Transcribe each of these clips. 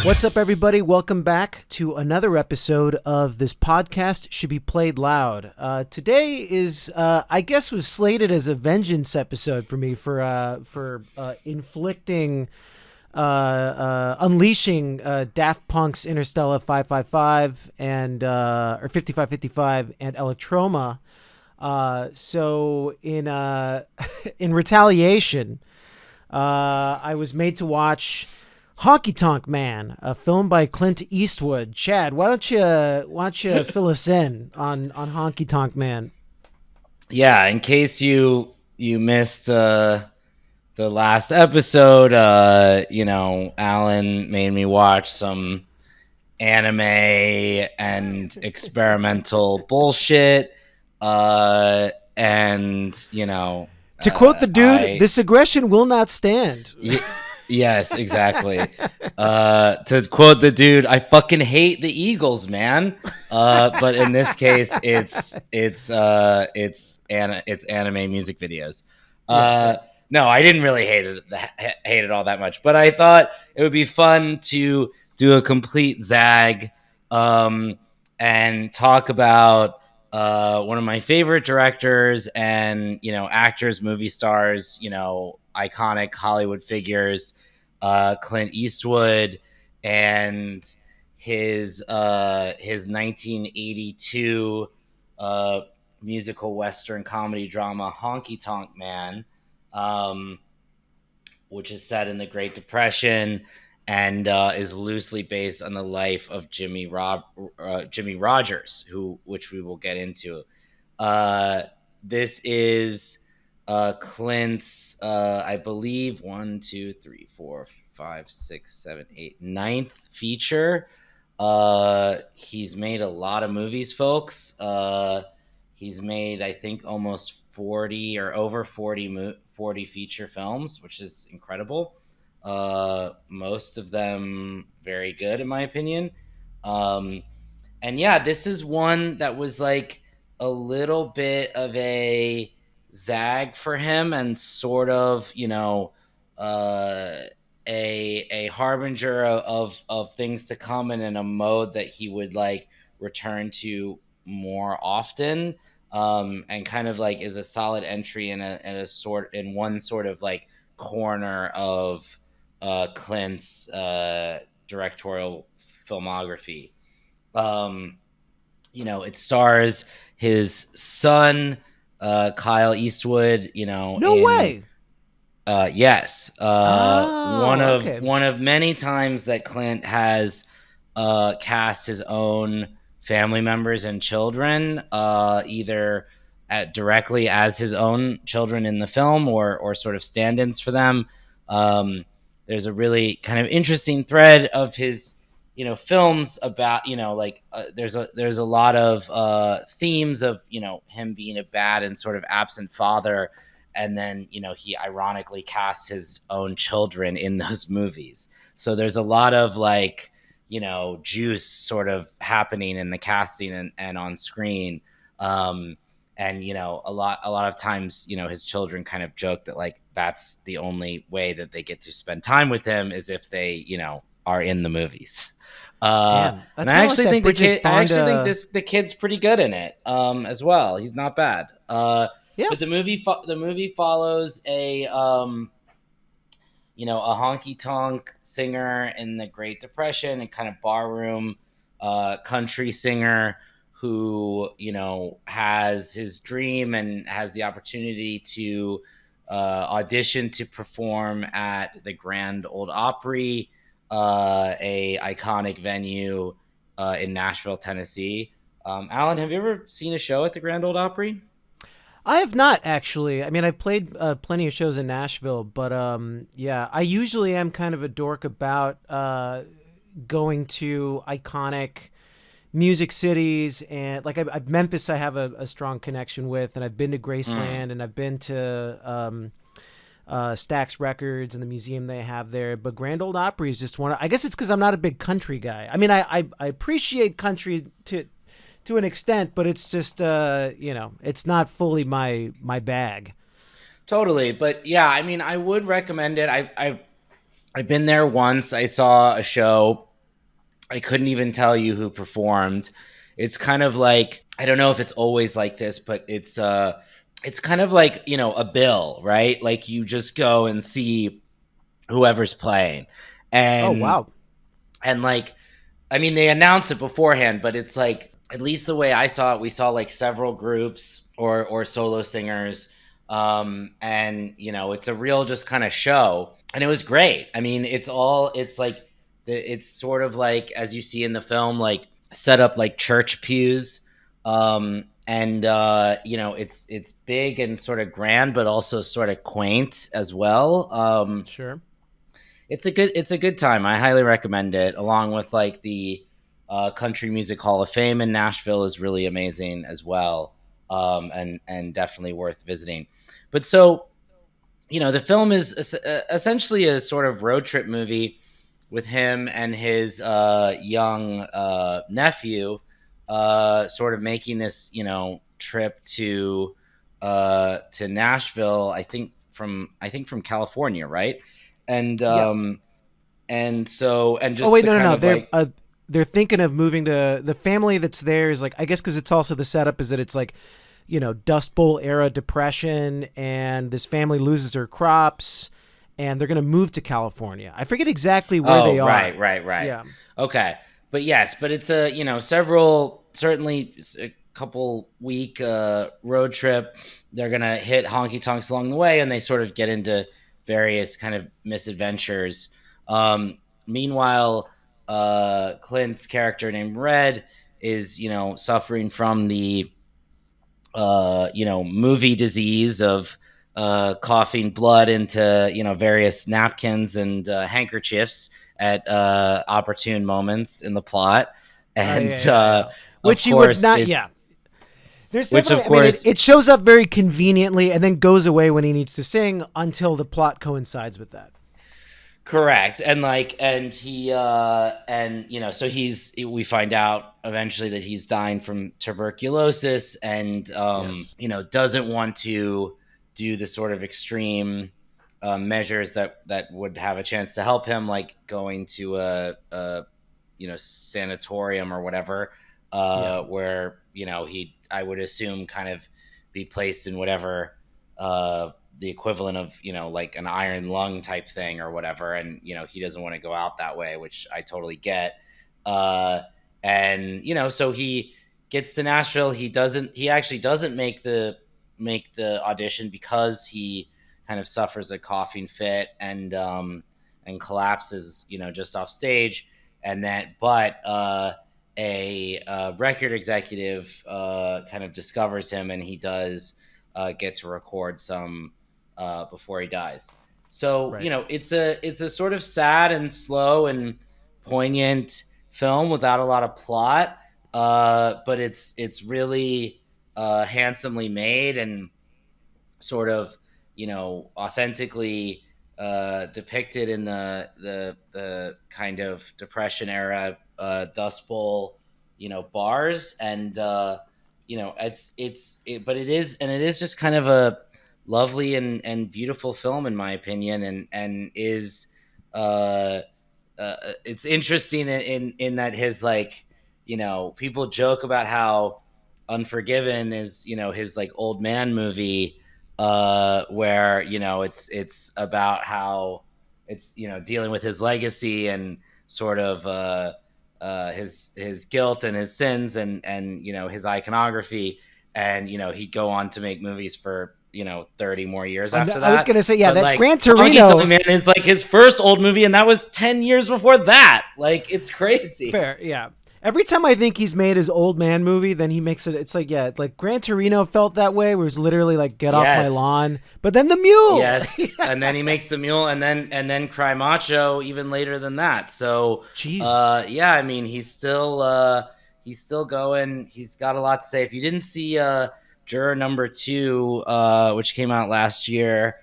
What's up, everybody? Welcome back to another episode of this podcast should be played loud. Today is, I guess, was slated as a vengeance episode for me for inflicting, unleashing Daft Punk's Interstellar 555 and or 5555 and Electroma. So in in retaliation, I was made to watch Honkytonk Man, a film by Clint Eastwood. Chad, why don't you fill us in on Honkytonk Man? Yeah, in case you missed the last episode, Alan made me watch some anime and experimental bullshit. And To quote the dude, I this aggression will not stand. yes, exactly. To quote the dude, I fucking hate the Eagles, man. But in this case, it's anime music videos. No, I didn't really hate it all that much, but I thought it would be fun to do a complete zag, and talk about one of my favorite directors and actors, movie stars, iconic Hollywood figures, Clint Eastwood, and his 1982 musical western comedy drama Honkytonk Man, which is set in the Great Depression and is loosely based on the life of Jimmy Rodgers, which we will get into. This is Clint's, I believe, 1, 2, 3, 4, 5, 6, 7, 8, ninth feature. He's made a lot of movies, folks. He's made, I think, almost 40 or over 40 feature films, which is incredible. Most of them very good, in my opinion. And yeah, this is one that was like a little bit of a zag for him and sort of, a harbinger of things to come, and in a mode that he would like return to more often, and kind of like is a solid entry in one sort of like corner of Clint's directorial filmography. It stars his son, Kyle Eastwood, No way. yes. Okay. One of many times that Clint has cast his own family members and children, either directly as his own children in the film, or sort of stand-ins for them. There's a really kind of interesting thread of his films about there's a lot of themes of him being a bad and sort of absent father, and then he ironically casts his own children in those movies. So there's a lot of like juice sort of happening in the casting and on screen. And a lot of times his children kind of joke that like that's the only way that they get to spend time with him is if they are in the movies. Damn, And I actually think the kid's pretty good in it, as well. He's not bad. Yeah. But the movie follows a honky tonk singer in the Great Depression and kind of barroom country singer who has his dream and has the opportunity to audition to perform at the Grand Ole Opry, a iconic venue in Nashville, Tennessee. Alan, have you ever seen a show at the Grand Ole Opry? I have not, actually. I mean, I've played plenty of shows in Nashville, but yeah, I usually am kind of a dork about going to iconic music cities, and like Memphis I have a strong connection with, and I've been to Graceland, and I've been to Stax Records and the museum they have there. But Grand Ole Opry is just one. I guess it's because I'm not a big country guy. I mean, I appreciate country to an extent, but it's just it's not fully my bag. Totally, but yeah, I mean, I would recommend it. I've been there once. I saw a show I couldn't even tell you who performed. It's kind of like, I don't know if it's always like this, but it's kind of like, a bill, right? Like you just go and see whoever's playing. Oh And wow. like, I mean, they announce it beforehand, but it's like, at least the way I saw it, we saw like several groups or solo singers. And it's a real just kind of show, and it was great. I mean, it's like, it's sort of like, as you see in the film, like set up like church pews. And it's big and sort of grand, but also sort of quaint as well. Sure. It's a good time. I highly recommend it. Along with like the Country Music Hall of Fame in Nashville is really amazing as well, and definitely worth visiting. But so, the film is essentially a sort of road trip movie with him and his young nephew, sort of making this trip to Nashville. I think from California, right? And Yeah. and Oh just wait, the no, no, kind no. of like, They're thinking of moving to the family that's there is like I guess because it's also the setup is that it's like Dust Bowl era depression, and this family loses their crops, and they're gonna move to California. I forget exactly where oh, they are. right. Yeah. Okay. But yes, but it's a, several, certainly a couple week road trip. They're going to hit honky tonks along the way, and they sort of get into various kind of misadventures. Meanwhile, Clint's character named Red is, suffering from the movie disease of coughing blood into, various napkins and handkerchiefs at opportune moments in the plot. Oh And yeah. of Which you would course, not. Yeah. There's which definitely. of I mean, course, it shows up very conveniently and then goes away when he needs to sing until the plot coincides with that. correct. And like, and he, and, so we find out eventually that he's dying from tuberculosis, and, Yes. doesn't want to do the sort of extreme measures that would have a chance to help him, like going to a sanatorium or whatever, Yeah. where I would assume kind of be placed in whatever the equivalent of like an iron lung type thing or whatever, and he doesn't want to go out that way, which I totally get. uh and so he gets to Nashville. He actually doesn't make the audition because he kind of suffers a coughing fit and collapses just off stage. And that but a record executive kind of discovers him, and he does get to record some before he dies. So Right. it's a sort of sad and slow and poignant film without a lot of plot, but it's really handsomely made, and sort of authentically depicted in the kind of depression era Dust Bowl bars. And but it is just kind of a lovely and beautiful film, in my opinion, and is uh it's interesting in that his, like, people joke about how Unforgiven is his like old man movie, where it's about how it's dealing with his legacy and sort of his guilt and his sins, and his iconography. And he'd go on to make movies for 30 more years after I was that. gonna say, yeah, But that like Gran Honky Tonk Torino. Man is like his first old movie, and that was 10 years before that. Like, it's crazy. Fair, yeah. Every time I think he's made his old man movie, then he makes it. It's like, yeah, like Gran Torino felt that way, where it's literally like, get off my Yes. lawn. But then the mule. Yes. And then he makes the mule, and then Cry Macho even later than that. So Jesus. yeah, I mean, he's still going. He's got a lot to say. If you didn't see Juror Number Two, which came out last year,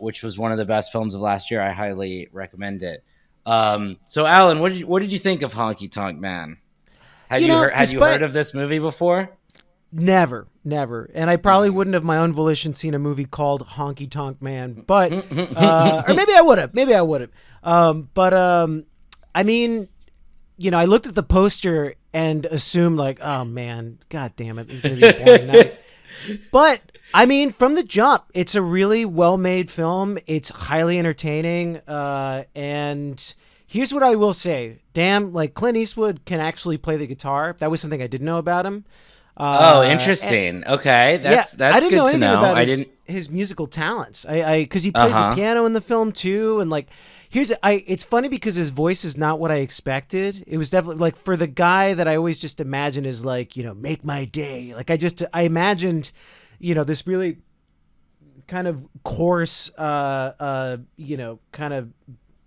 which was one of the best films of last year, I highly recommend it. So Alan, what did you think of Honky Tonk Man? Had you heard Despite of this movie before? never, and I probably wouldn't have my own volition seen a movie called Honky Tonk Man, but or maybe I would have, but I mean, I looked at the poster and assumed like, oh man, god damn it, this is gonna be a boring night. But I mean, from the jump, it's a really well-made film. It's highly entertaining, and here's what I will say: damn, like Clint Eastwood can actually play the guitar. That was something I didn't know about him. Oh, And interesting. Okay, yeah, I that's didn't good know to anything know. about I his didn't. his musical talents. I because he plays the Uh-huh. piano in the film too, and like here's I. It's funny because his voice is not what I expected. It was definitely like for the guy that I always just imagined is like make my day. Like I imagined, this really kind of coarse, kind of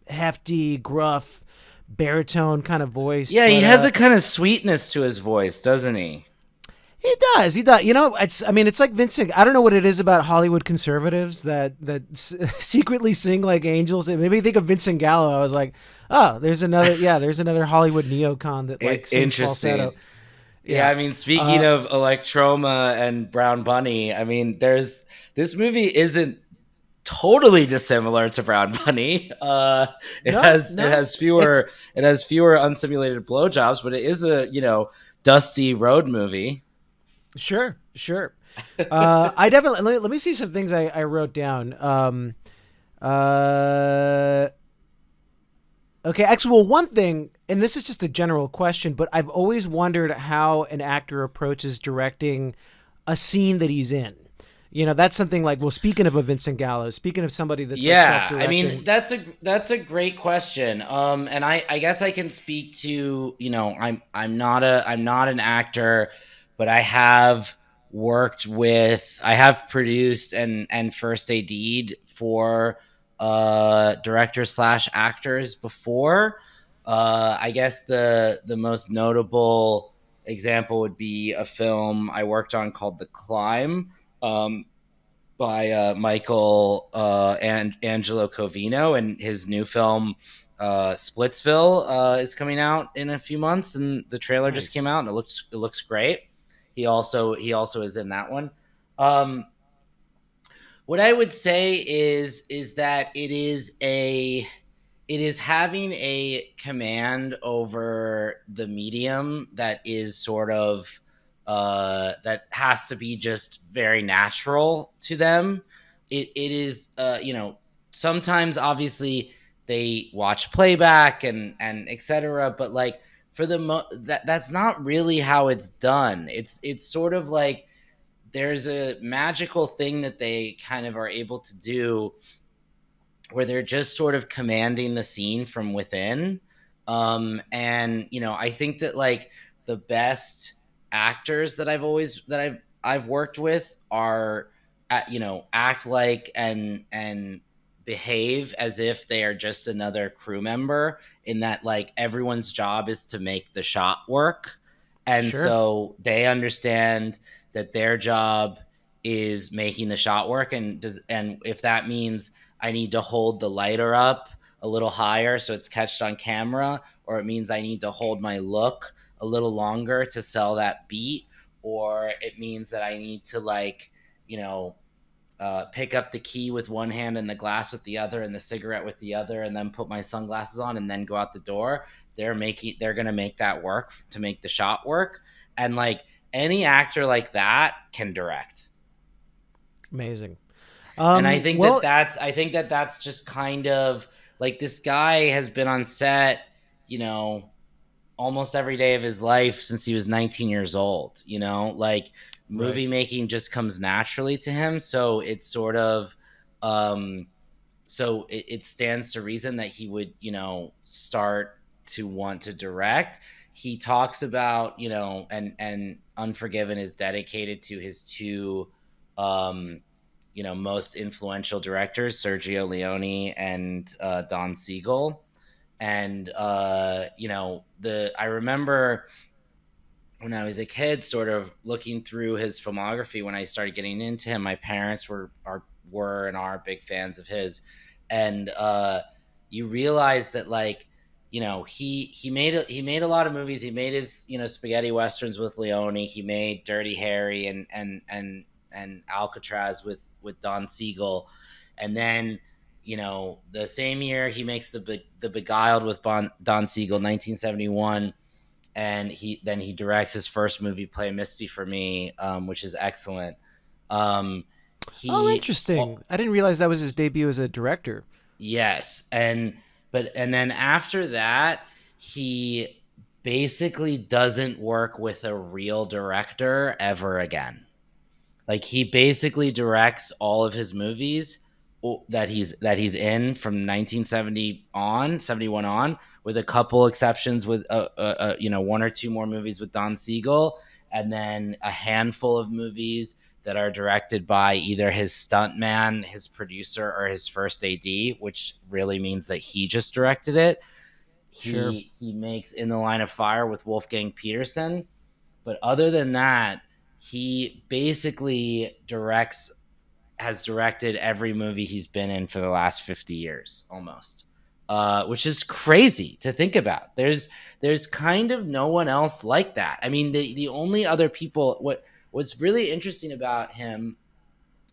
hefty, gruff, baritone kind of voice, Yeah, he but has a kind of sweetness to his voice, doesn't he? he does. He does. It's. I mean, it's like Vincent. I don't know what it is about Hollywood conservatives that secretly sing like angels. It made me think of Vincent Gallo. I was like, oh, there's another. Yeah, there's another Hollywood neocon that like sings Interesting. falsetto. Yeah, Yeah. I mean, speaking Uh, of Electroma and Brown Bunny, I mean, there's this movie isn't totally dissimilar to Brown Bunny. It no, has it no. has It's fewer it has fewer unsimulated blowjobs, but it is a dusty road movie. sure, sure. I definitely let me see some things I wrote down. Uh, okay, actually, well, one thing, and this is just a general question, but I've always wondered how an actor approaches directing a scene that he's in. That's something like, well, speaking of a Vincent Gallo, speaking of somebody that's like Yeah, I mean self-directing. that's a great question. And I guess I can speak to I'm not an actor, but I have produced and first AD'd for directors slash actors before. I guess the most notable example would be a film I worked on called The Climb. By Michael and Angelo Covino, and his new film Splitsville is coming out in a few months, and the trailer just came out, Nice. and it looks great. He also is in that one. Um, what I would say is that it is having a command over the medium that is sort of that has to be just very natural to them. It is sometimes obviously they watch playback and etc. But like for that's not really how it's done. It's sort of like there's a magical thing that they kind of are able to do where they're just sort of commanding the scene from within. And I think that like the best actors that I've worked with are act like and behave as if they are just another crew member, in that like everyone's job is to make the shot work, and Sure. so they understand that their job is making the shot work, and if that means I need to hold the lighter up a little higher so it's catched on camera, or it means I need to hold my look a little longer to sell that beat, or it means that I need to you know, pick up the key with one hand and the glass with the other and the cigarette with the other, and then put my sunglasses on and then go out the door. They're gonna make that work to make the shot work, and like any actor like that can direct. Amazing. And I think that Well, that's just kind of like this guy has been on set, you know, almost every day of his life since he was 19 years old, like right. movie making just comes naturally to him. So it's sort of, um, it stands to reason that he would, start to want to direct. He talks about, and Unforgiven is dedicated to his two, um, most influential directors, Sergio Leone and Don Siegel. And the I remember when I was a kid, sort of looking through his filmography when I started getting into him. My parents were and are big fans of his, and you realize that like he made a lot of movies. He made his spaghetti westerns with Leone. He made Dirty Harry and Alcatraz with Don Siegel, and then the same year he makes the Beguiled with Don Siegel, 1971, and he directs his first movie, Play Misty for Me, which is excellent. Um, Oh, he interesting. I didn't realize that was his debut as a director. Yes, and then after that, he basically doesn't work with a real director ever again. Like he basically directs all of his movies that he's in from 1970 on, 71 on, with a couple exceptions with one or two more movies with Don Siegel, and then a handful of movies that are directed by either his stuntman, his producer, or his first AD, which really means that he just directed it. Sure. He makes In the Line of Fire with Wolfgang Peterson, but other than that, he basically has directed every movie he's been in for the last 50 years almost. Which is crazy to think about. There's kind of no one else like that. I mean, the only other people, what's really interesting about him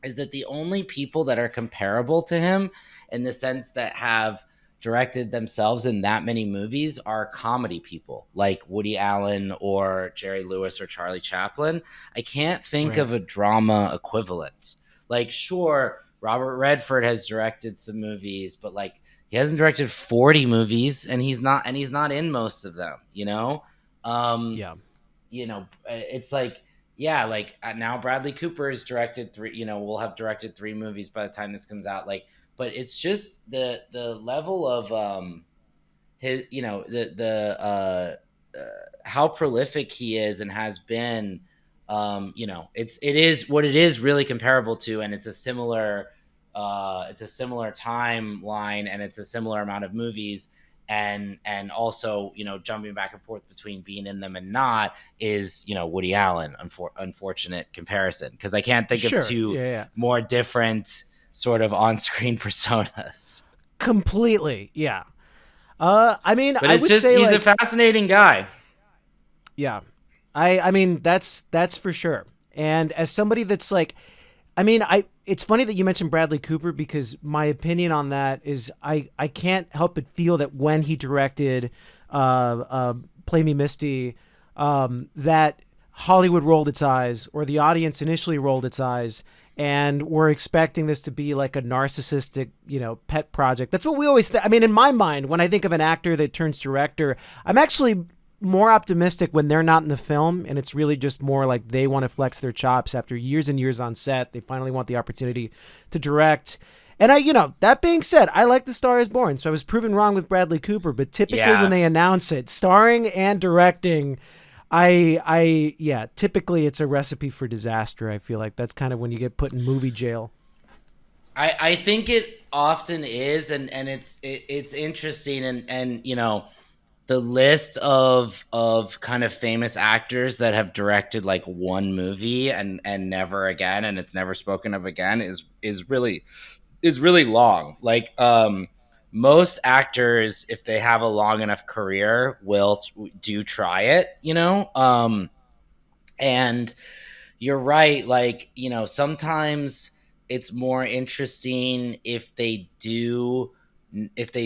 is that the only people that are comparable to him in the sense that have directed themselves in that many movies are comedy people like Woody Allen or Jerry Lewis or Charlie Chaplin. I can't think Right. of a drama equivalent. Like, sure, Robert Redford has directed some movies, but like he hasn't directed 40 movies, and he's not in most of them, you know? Um, Yeah. it's like, yeah, like now Bradley Cooper has directed three, will have directed three movies by the time this comes out. Like, but it's just the level of his, the how prolific he is and has been. It is what it is really comparable to, and it's a similar timeline, and it's a similar amount of movies, and also jumping back and forth between being in them and not is Woody Allen. Unfortunate comparison, because I can't think of Sure. two Yeah. Yeah. more different sort of on-screen personas. Completely. Yeah. I mean, But I it's would just say he's a like, fascinating guy. yeah. I mean that's for sure. And as somebody that's like, I mean, it's funny that you mentioned Bradley Cooper, because my opinion on that is I can't help but feel that when he directed Play Me Misty, that Hollywood rolled its eyes, or the audience initially rolled its eyes, and we're expecting this to be like a narcissistic, pet project. That's what we always I mean, in my mind, when I think of an actor that turns director, I'm actually more optimistic when they're not in the film, and it's really just more like they want to flex their chops after years and years on set. They finally want the opportunity to direct. And that being said, I like The Star Is Born, so I was proven wrong with Bradley Cooper. But typically, when Yeah. they announce it, starring and directing, yeah, typically it's a recipe for disaster. I feel like that's kind of when you get put in movie jail. I think it often is, and it's interesting, and the list of kind of famous actors that have directed like one movie and never again, and it's never spoken of again, is really long. Like, most actors, if they have a long enough career, will do try it, and you're right. Like, sometimes it's more interesting if they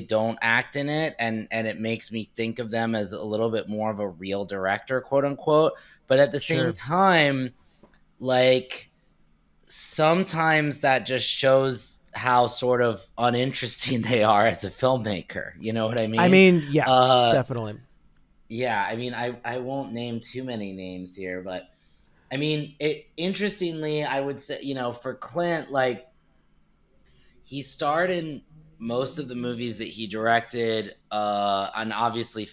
don't act in it, and it makes me think of them as a little bit more of a real director, quote unquote. But at the same Sure. time, like, sometimes that just shows how sort of uninteresting they are as a filmmaker. You know what I I mean? mean, yeah, Uh definitely. yeah, I mean, I won't name too many names here, but I mean, interestingly, I would say, for Clint, like, he starred in most of the movies that he directed, and obviously,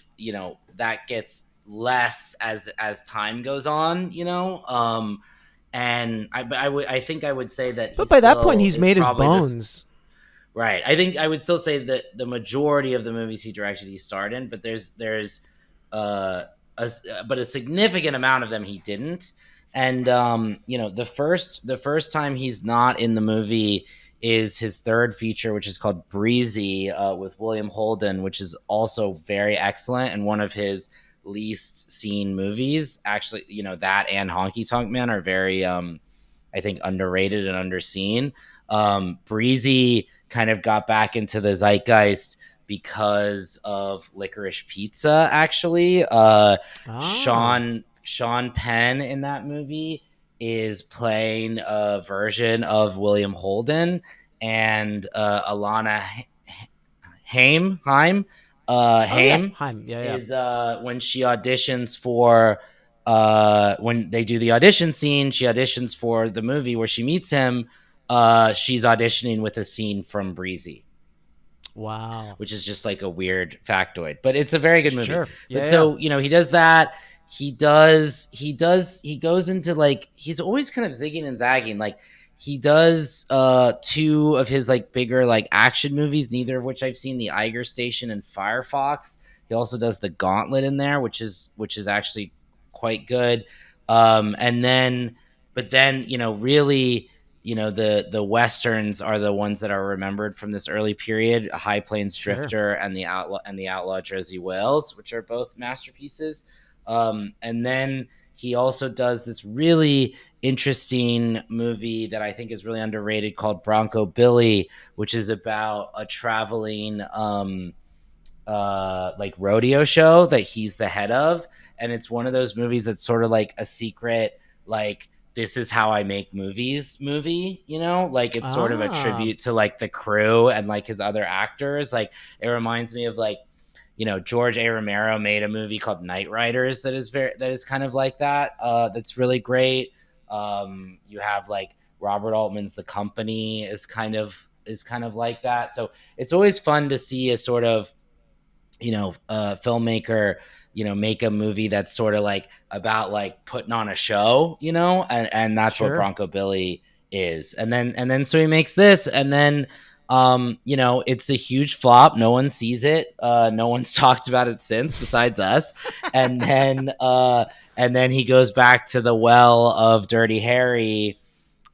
that gets less as time goes on, and I think I would say that he But by that point, still he's is made his probably this. bones. Right. I think I would still say that the majority of the movies he directed, he starred in, but there's uh, a significant amount of them he didn't. And the first time he's not in the movie is his third feature, which is called Breezy, with William Holden, which is also very excellent and one of his least seen movies. Actually, that and Honkytonk Man are very I think underrated and underseen. Breezy kind of got back into the zeitgeist because of Licorice Pizza. Actually, Ah. Sean Penn in that movie is playing a version of William Holden, and Alana Oh yeah. Haim Heim. Yeah, yeah. is when she auditions for when they do the audition scene, she auditions for the movie where she meets him. She's auditioning with a scene from Breezy, Wow. which is just like a weird factoid, but it's a very good movie. Sure. But Yeah, yeah. so, he does that. He goes into like, he's always kind of zigging and zagging. Like, he does two of his like bigger like action movies, neither of which I've seen, The Eiger Station and Firefox. He also does The Gauntlet in there, which is actually quite good. And then, but then, really, the westerns are the ones that are remembered from this early period: High Plains Sure. Drifter and the Outlaw Jersey Whales, which are both masterpieces. And then he also does this really interesting movie that I think is really underrated called Bronco Billy, which is about a traveling like rodeo show that he's the head of. And it's one of those movies that's sort of like a secret, like, this is how I make movies movie, like, it's sort of a Ah. tribute to like the crew and like his other actors. Like, it reminds me of like, George A. Romero made a movie called Night Riders that is kind of like that. That's really great. You have like Robert Altman's The Company is kind of like that. So it's always fun to see a sort of, filmmaker, make a movie that's sort of like about like putting on a show, and that's what Sure. Bronco Billy is. And then so he makes this, and then it's a huge flop. No one sees it. No one's talked about it since besides us. And then he goes back to the well of Dirty Harry,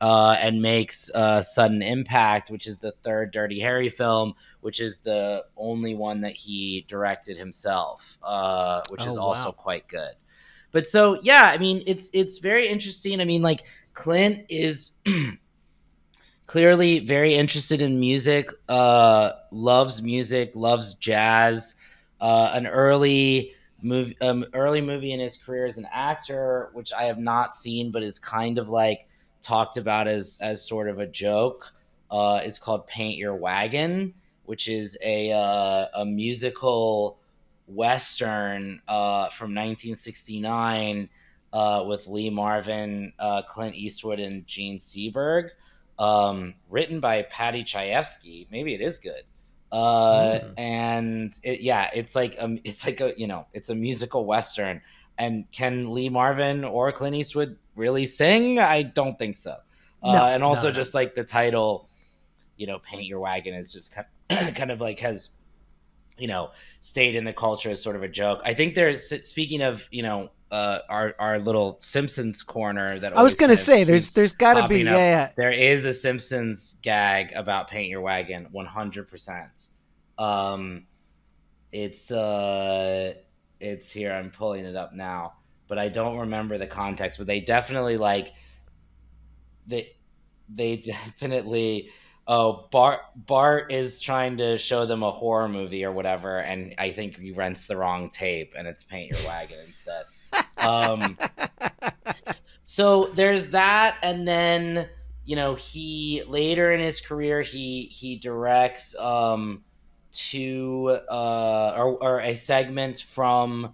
and makes Sudden Impact, which is the third Dirty Harry film, which is the only one that he directed himself, which Oh is also wow. quite good. But so, yeah, I mean, it's very interesting. I mean, like, Clint is clearly very interested in music, loves music, loves jazz. An early movie in his career as an actor, which I have not seen, but is kind of like talked about as sort of a joke, is called Paint Your Wagon, which is a musical western from 1969, with Lee Marvin, Clint Eastwood, and Gene Seberg, written by Patty Chayefsky. Maybe it is good. Hmm. And it's a musical western. And can Lee Marvin or Clint Eastwood really sing? I don't think so. No. And No. also, No. No. just like the title, Paint Your Wagon, is just kind of like has stayed in the culture as sort of a joke. I think there's, speaking of, our little Simpsons corner that I was always gonna kind of say keeps there's got to be popping up. yeah. There is a Simpsons gag about Paint Your Wagon, 100%. Um, it's it's here. I'm pulling it up now, but I don't remember the context. But they definitely like they they definitely. Oh, Bart is trying to show them a horror movie or whatever, and I think he rents the wrong tape, and it's Paint Your Wagon instead. Um, so there's that, and then, he later in his career, he directs to or a segment from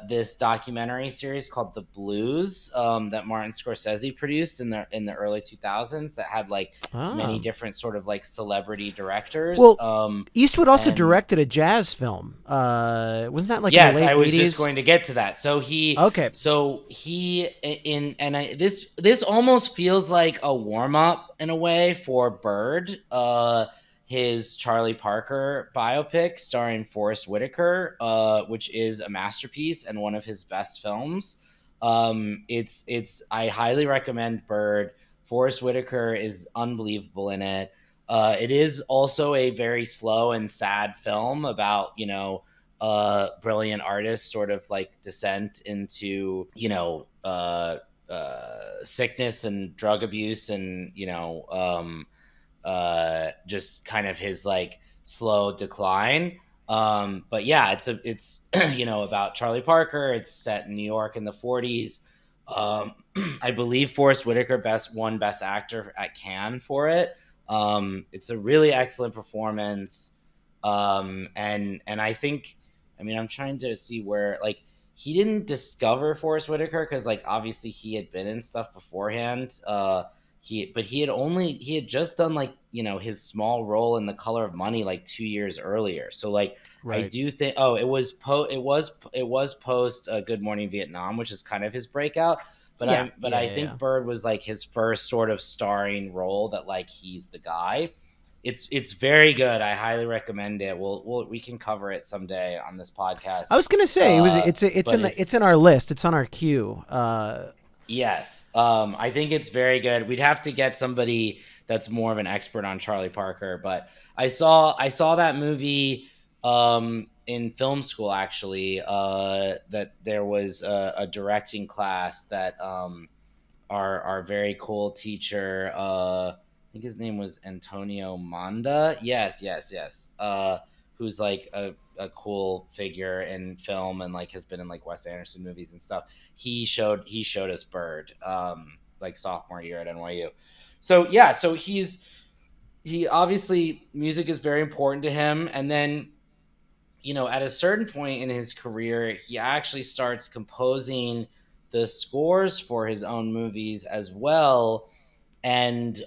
this documentary series called The Blues, that Martin Scorsese produced in the early 2000s, that had like many Ah. different sort of like celebrity directors, Well, Eastwood also and directed a jazz film. Wasn't that like in the yes, I late was just '80s? going to get to that. So he, Okay. so he in and I this almost feels like a warm up in a way for Bird, his Charlie Parker biopic starring Forrest Whitaker, which is a masterpiece and one of his best films. It's I highly recommend Bird. Forrest Whitaker is unbelievable in it. It is also a very slow and sad film about, brilliant artist sort of like descent into, sickness and drug abuse, and just kind of his like slow decline. But yeah, it's about Charlie Parker. It's set in New York in the 40s. I believe Forest Whitaker won Best Actor at Cannes for it. It's a really excellent performance. And I think, I mean, I'm trying to see where, like, he didn't discover Forest Whitaker because, like, obviously he had been in stuff beforehand. He had just done, like, his small role in The Color of Money like 2 years earlier. So like, I Right. do think, it was post Good Morning Vietnam, which is kind of his breakout. But Yeah. I think Bird was like his first sort of starring role that like he's the guy. It's very good. I highly recommend it. We can cover it someday on this podcast. I was gonna say But it's in our list. It's on our queue. Yes. I think it's very good. We'd have to get somebody that's more of an expert on Charlie Parker, but I saw that movie in film school actually. That there was a directing class that our very cool teacher, I think his name was Antonio Manda. Yes. Who's like a cool figure in film and like has been in like Wes Anderson movies and stuff. He showed us Bird, like sophomore year at NYU. So yeah, he obviously, music is very important to him, and then at a certain point in his career, he actually starts composing the scores for his own movies as well, and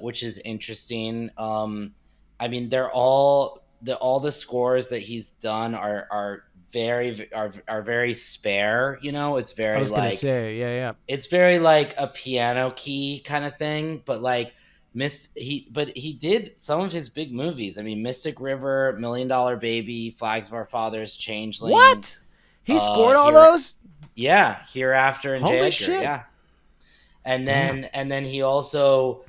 which is interesting. I mean, all the scores that he's done are very spare. It's I very was gonna like say, yeah. it's very like a piano key kind of thing, but like he did some of his big movies. I mean, Mystic River, Million Dollar Baby, Flags of Our Fathers, Changeling, What? He scored all here, those? yeah, Hereafter, and J. Holy Edgar, shit! yeah. And Damn. then he also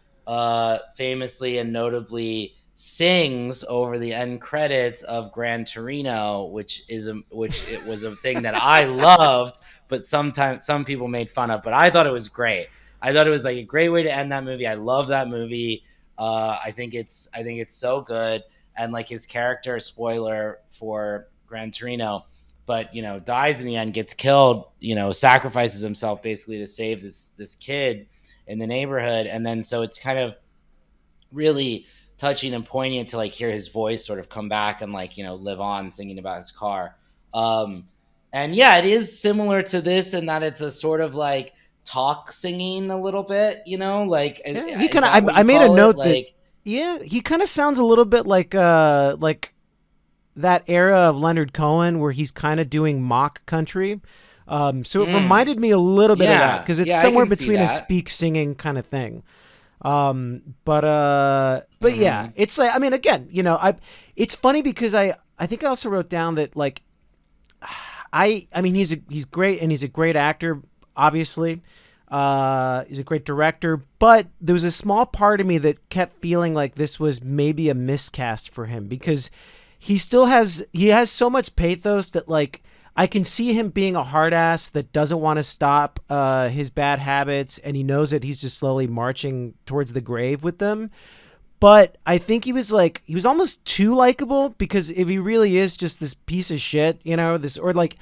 famously and notably sings over the end credits of Gran Torino, which it was a thing that I loved, but sometimes some people made fun of. But I thought it was great. I thought it was like a great way to end that movie. I love that movie. I think it's so good. And like his character, spoiler for Gran Torino, but dies in the end, gets killed, sacrifices himself basically to save this kid in the neighborhood. And then so it's kind of really touching and poignant to like hear his voice sort of come back and like live on singing about his car. And yeah, it is similar to this in that it's a sort of like talk singing a little bit, like, Yeah, he is kind that of. what I you made a call it? note that Like, yeah, he kind of sounds a little bit like that era of Leonard Cohen where he's kind of doing mock country. So it reminded me a little bit of that because it's I somewhere can see between a that. speak singing kind of thing. But yeah, it's like, I mean, again, it's funny because I think I also wrote down that like I mean he's great and he's a great actor, obviously. He's a great director, but there was a small part of me that kept feeling like this was maybe a miscast for him because he has so much pathos that like I can see him being a hard ass that doesn't want to stop his bad habits, and he knows that he's just slowly marching towards the grave with them. But I think he was almost too likable because if he really is just this piece of shit, this or like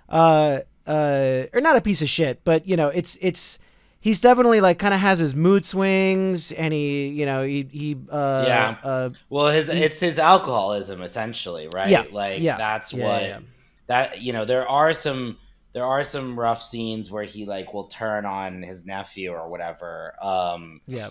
or not a piece of shit, but it's he's definitely like kind of has his mood swings, and Yeah. Well, it's his alcoholism essentially, yeah, right? Like yeah, that's yeah, what yeah, that there are some rough scenes where he like will turn on his nephew or whatever. yeah.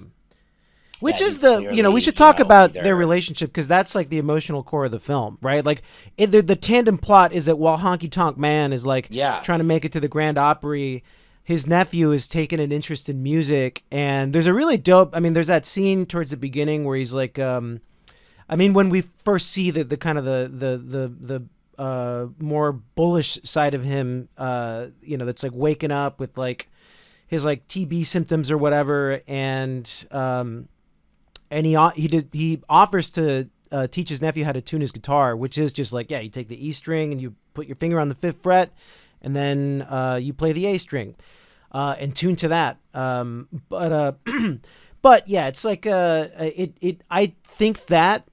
Which That is he's we clearly, should talk about their either relationship because that's like the emotional core of the film, right? Like the tandem plot is that while Honkytonk Man is like yeah. trying to make it to the Grand Opry, his nephew is taking an interest in music, and there's a really dope. I mean, there's that scene towards the beginning where he's like, I mean, when we first see the kind of the more bullish side of him, that's like waking up with like his like TB symptoms or whatever, and he offers to teach his nephew how to tune his guitar, which is just like, yeah, you take the E string and you put your finger on the 5th fret, and then you play the A string and tune to that. But But yeah, it's like I think that,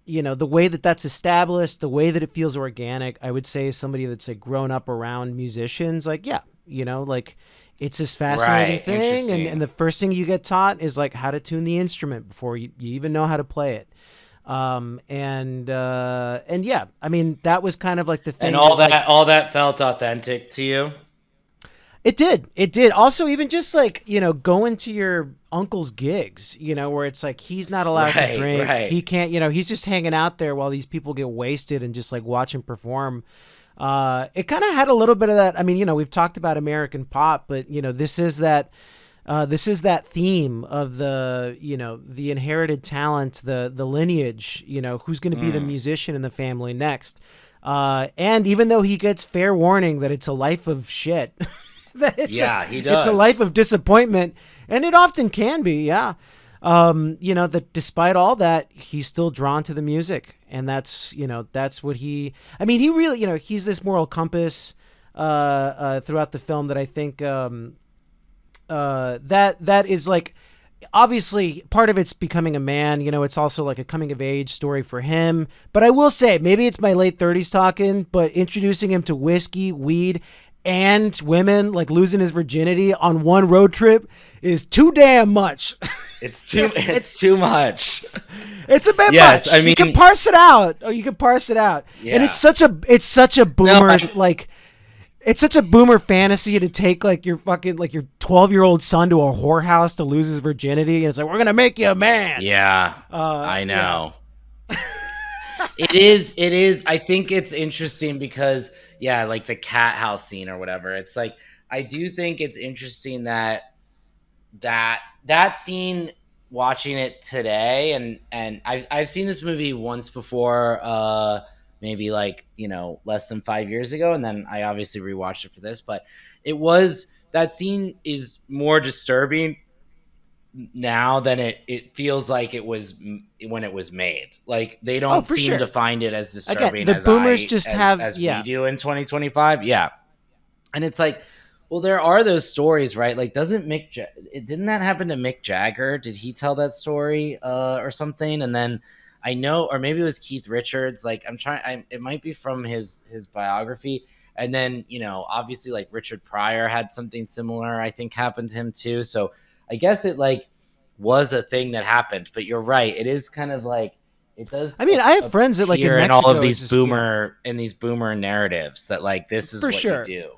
the way that that's established, the way that it feels organic, I would say, as somebody that's like grown up around musicians, like, yeah, like it's this fascinating Right. thing, and Interesting. the first thing you get taught is like how to tune the instrument before you even know how to play it. And yeah, I mean, that was kind of like the And thing that like all that felt authentic to you. it did also, even just like, going to your uncle's gigs, where it's like he's not allowed to Right. drink, Right. he can't, he's just hanging out there while these people get wasted and just like watch him perform. It kind of had a little bit of that. I mean, we've talked about American pop, but this is that theme of the inherited talent, the lineage, who's going to be the Mm. musician in the family next. And even though he gets fair warning that it's a life of shit, that Yeah, he it's a life does. of disappointment, and it often can be, yeah. That despite all that, he's still drawn to the music, and that's what I mean, he really, he's this moral compass throughout the film that I think that is like, obviously part of it's becoming a man, it's also like a coming of age story for him. But I will say, maybe it's my late 30s talking, but introducing him to whiskey, weed, and women, like losing his virginity on one road trip, is too damn much. It's too. It's too much. It's a bit Yes, much. I You can mean, parse it out. Oh, you can parse it out. And yeah. it's such a No, boomer, like, it's such a boomer fantasy to take like your fucking, like, your 12-year-old son to a whorehouse to lose his virginity, and it's like, we're gonna make you a man. yeah, I Yeah. know. It is. It is. I think it's interesting because, yeah, like the cat house scene or whatever. It's like, I do think it's interesting that scene, watching it today, and I've seen this movie once before, maybe like, less than 5 years ago, and then I obviously rewatched it for this, but that scene is more disturbing now than it feels like it was when it was made. Like, they Oh, don't for seem to sure. find it as Again, disturbing the as boomers I just have, as we yeah. do in 2025. Yeah. And it's like, well, there are those stories, right? Like, didn't that happen to Mick Jagger? Did he tell that story or something? And then I know, or maybe it was Keith Richards. Like, it might be from his biography. And then, obviously, like, Richard Pryor had something similar, I think, happened to him too. So I guess it like was a thing that happened. But you're right. It is kind of like, it does I mean, I have friends that, like, in appear in all of Mexico, is these just, boomer narratives that, like, this is for what you sure. do.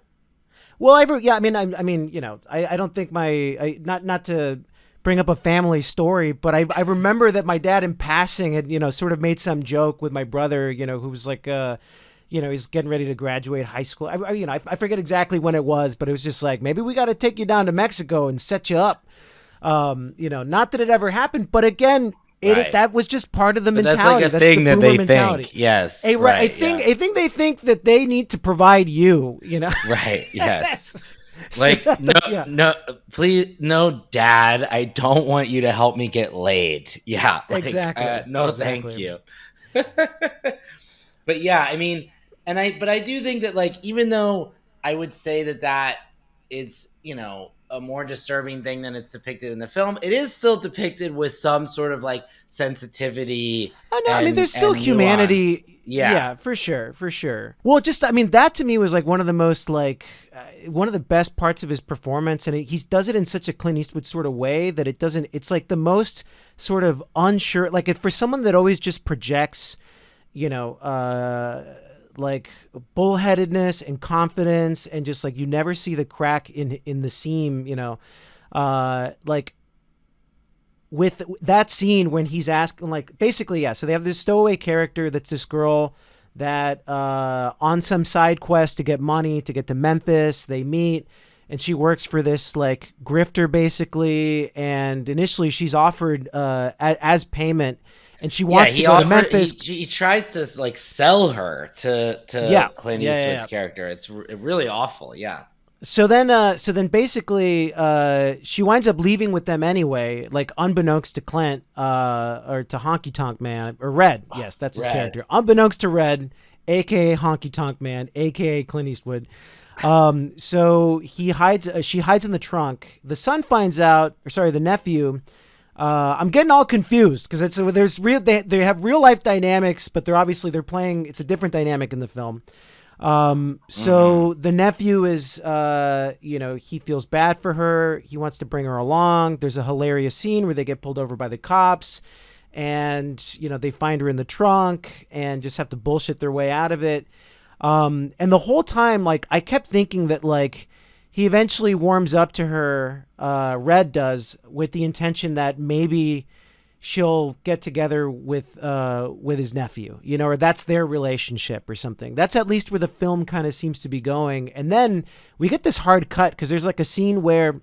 Well, yeah, I mean, I don't think not to bring up a family story, but I remember that my dad, in passing, had, sort of made some joke with my brother, who was like, he's getting ready to graduate high school. I forget exactly when it was, but it was just like, maybe we got to take you down to Mexico and set you up. Not that it ever happened, but again, Right. that was just part of the But that's like mentality. a That's the thing that boomer they mentality. think. Yes. I Right. think Yeah. I think they think that they need to provide you. Right. Yes. So Like, no, yeah, no, please, no, Dad. I don't want you to help me get laid. Yeah. Like, exactly, no, thank exactly. you. But yeah, I mean, but I do think that, like, even though I would say that is, a more disturbing thing than it's depicted in the film, it is still depicted with some sort of like sensitivity Oh no, I mean, there's still nuance. humanity. Yeah. Yeah, for sure, for sure. Well, just, I mean, that to me was like one of the most, like, one of the best parts of his performance, and he does it in such a Clint Eastwood sort of way that it doesn't. It's like the most sort of unsure, like, if for someone that always just projects, like, bullheadedness and confidence, and just like you never see the crack in the seam, like, with that scene when he's asking, like, basically, yeah, so they have this stowaway character that's this girl that on some side quest to get money to get to Memphis, they meet, and she works for this like grifter basically, and initially she's offered as payment, and she Yeah, wants to go to Memphis. he tries to like sell her to Yeah, Clint yeah, Eastwood's yeah. character. It's really awful. Yeah. So then basically, she winds up leaving with them anyway, like unbeknownst to Clint, or to Honkytonk Man, or Red. Yes, that's his Red. character. Unbeknownst to Red, aka Honkytonk Man, aka Clint Eastwood. So she hides in the trunk. The son finds out, or sorry, the nephew I'm getting all confused because they have real life dynamics, but they're playing. It's a different dynamic in the film. Mm-hmm. So the nephew is, he feels bad for her. He wants to bring her along. There's a hilarious scene where they get pulled over by the cops, and they find her in the trunk and just have to bullshit their way out of it. And the whole time, like, I kept thinking that, like, he eventually warms up to her. Red does, with the intention that maybe she'll get together with his nephew, or that's their relationship or something. That's at least where the film kind of seems to be going. And then we get this hard cut because there's like a scene where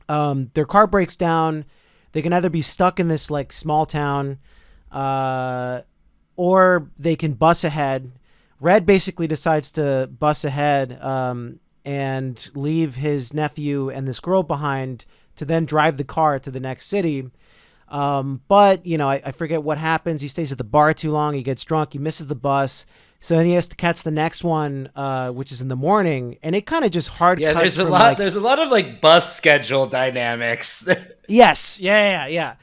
their car breaks down. They can either be stuck in this like small town, or they can bus ahead. Red basically decides to bus ahead and leave his nephew and this girl behind to then drive the car to the next city. But I forget what happens. He stays at the bar too long. He gets drunk. He misses the bus. So then he has to catch the next one, which is in the morning. And it kind of just hard Yeah, cuts there's a from lot. like, There's a lot of like bus schedule dynamics. yes, yeah.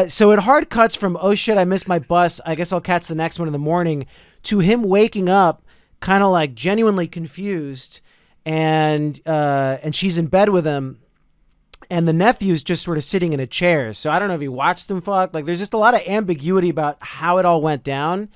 So it hard cuts from, oh shit, I missed my bus. I guess I'll catch the next one in the morning, to him waking up kind of like genuinely confused, and she's in bed with him, and the nephew's just sort of sitting in a chair. So I don't know if he watched them fuck. Like, there's just a lot of ambiguity about how it all went down.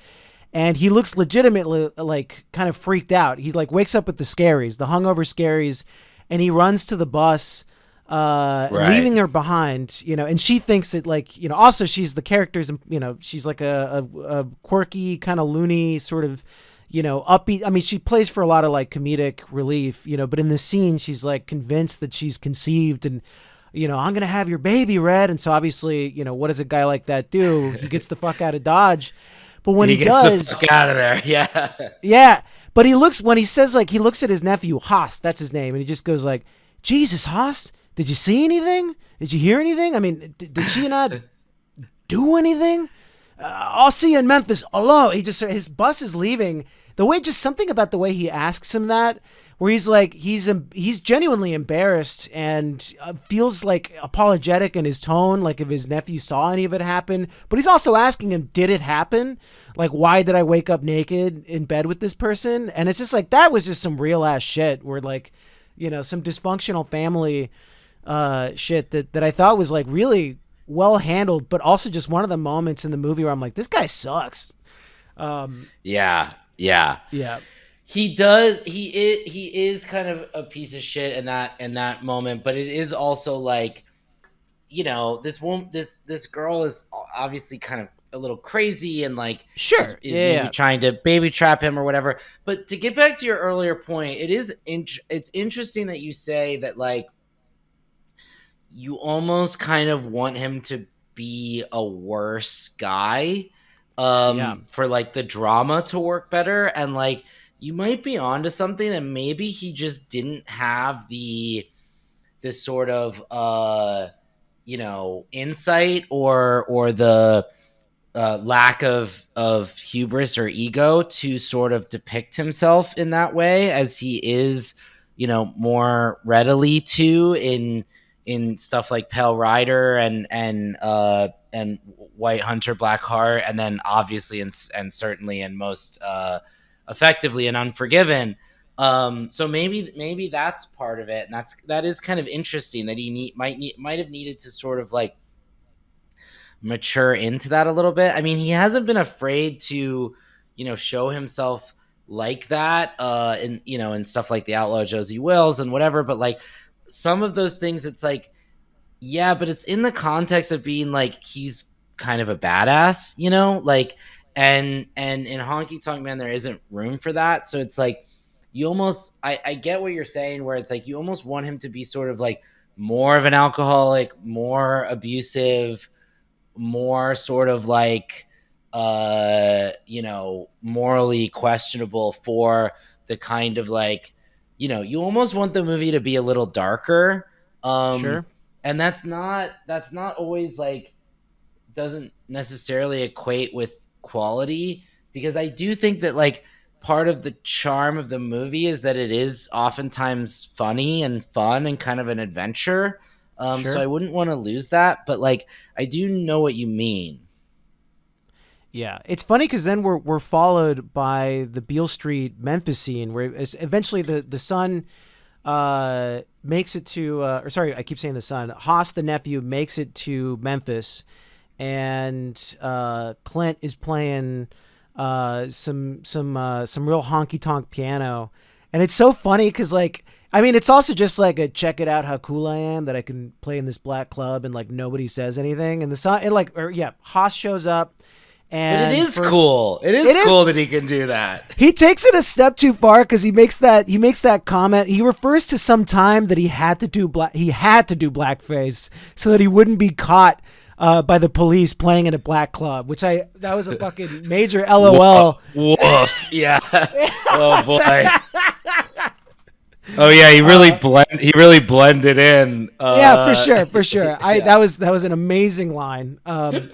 And he looks legitimately like kind of freaked out. He like wakes up with the scaries, the hungover scaries, and he runs to the bus, Right. leaving her behind. And she thinks that, like, also she's the character's, she's like a quirky kind of loony sort of, upbeat. I mean, she plays for a lot of like comedic relief, but in this scene, she's like convinced that she's conceived and, I'm going to have your baby, Red. And so obviously, what does a guy like that do? He gets the fuck out of Dodge. But when He he gets the does, fuck out of there. Yeah. yeah. But when he says, like, he looks at his nephew, Haas, that's his name, and he just goes like, Jesus, Haas, did you see anything? Did you hear anything? I mean, did she not do anything? I'll see you in Memphis alone. His bus is leaving. The way, just something about the way he asks him that, where he's like, he's genuinely embarrassed and feels like apologetic in his tone, like if his nephew saw any of it happen. But he's also asking him, did it happen? Like, why did I wake up naked in bed with this person? And it's just like, that was just some real ass shit where, like, some dysfunctional family shit that I thought was like really well handled, but also just one of the moments in the movie where I'm like, this guy sucks. Um, Yeah. Yeah. yeah, He does. He is kind of a piece of shit in that moment, but it is also like, this girl is obviously kind of a little crazy and like is sure, is maybe yeah, trying to baby trap him or whatever. But to get back to your earlier point, it's interesting that you say that, like, you almost kind of want him to be a worse guy, yeah, for like the drama to work better. And like, you might be onto something, and maybe he just didn't have the this sort of insight, or the lack of hubris or ego to sort of depict himself in that way, as he is, more readily to in stuff like Pale Rider and White Hunter, Black Heart, and then obviously and certainly and most effectively in Unforgiven. So maybe that's part of it, and that is kind of interesting that might have needed to sort of like mature into that a little bit. I mean, he hasn't been afraid to, show himself like that, in stuff like the Outlaw Josie Wills and whatever. But like, some of those things, it's like, yeah, but it's in the context of being like, he's kind of a badass, like, and in Honkytonk Man there isn't room for that. So it's like, you almost, I get what you're saying, where it's like you almost want him to be sort of like more of an alcoholic, more abusive, more sort of like morally questionable, for the kind of like, you almost want the movie to be a little darker. sure, And that's not always like, doesn't necessarily equate with quality, because I do think that like part of the charm of the movie is that it is oftentimes funny and fun and kind of an adventure. So I Sure. wouldn't want to lose that, but like I do know what you mean. Yeah, it's funny because then we're followed by the Beale Street Memphis scene, where eventually the son makes it to, or sorry, I keep saying the son. Haas, the nephew, makes it to Memphis, and Clint is playing some real honky tonk piano, and it's so funny because like. I mean, it's also just like a check it out how cool I am that I can play in this black club and like nobody says anything. And the son, and like, or yeah, Haas shows up But it and is first cool. It is it is cool that he can do that. he takes it a step too far because he makes that comment. He refers to some time that he had to do blackface so that he wouldn't be caught by the police playing in a black club. That was a fucking major LOL. Woof. Yeah. Oh boy. Oh yeah, he really blended in. Yeah, for sure. Yeah. That was an amazing line. But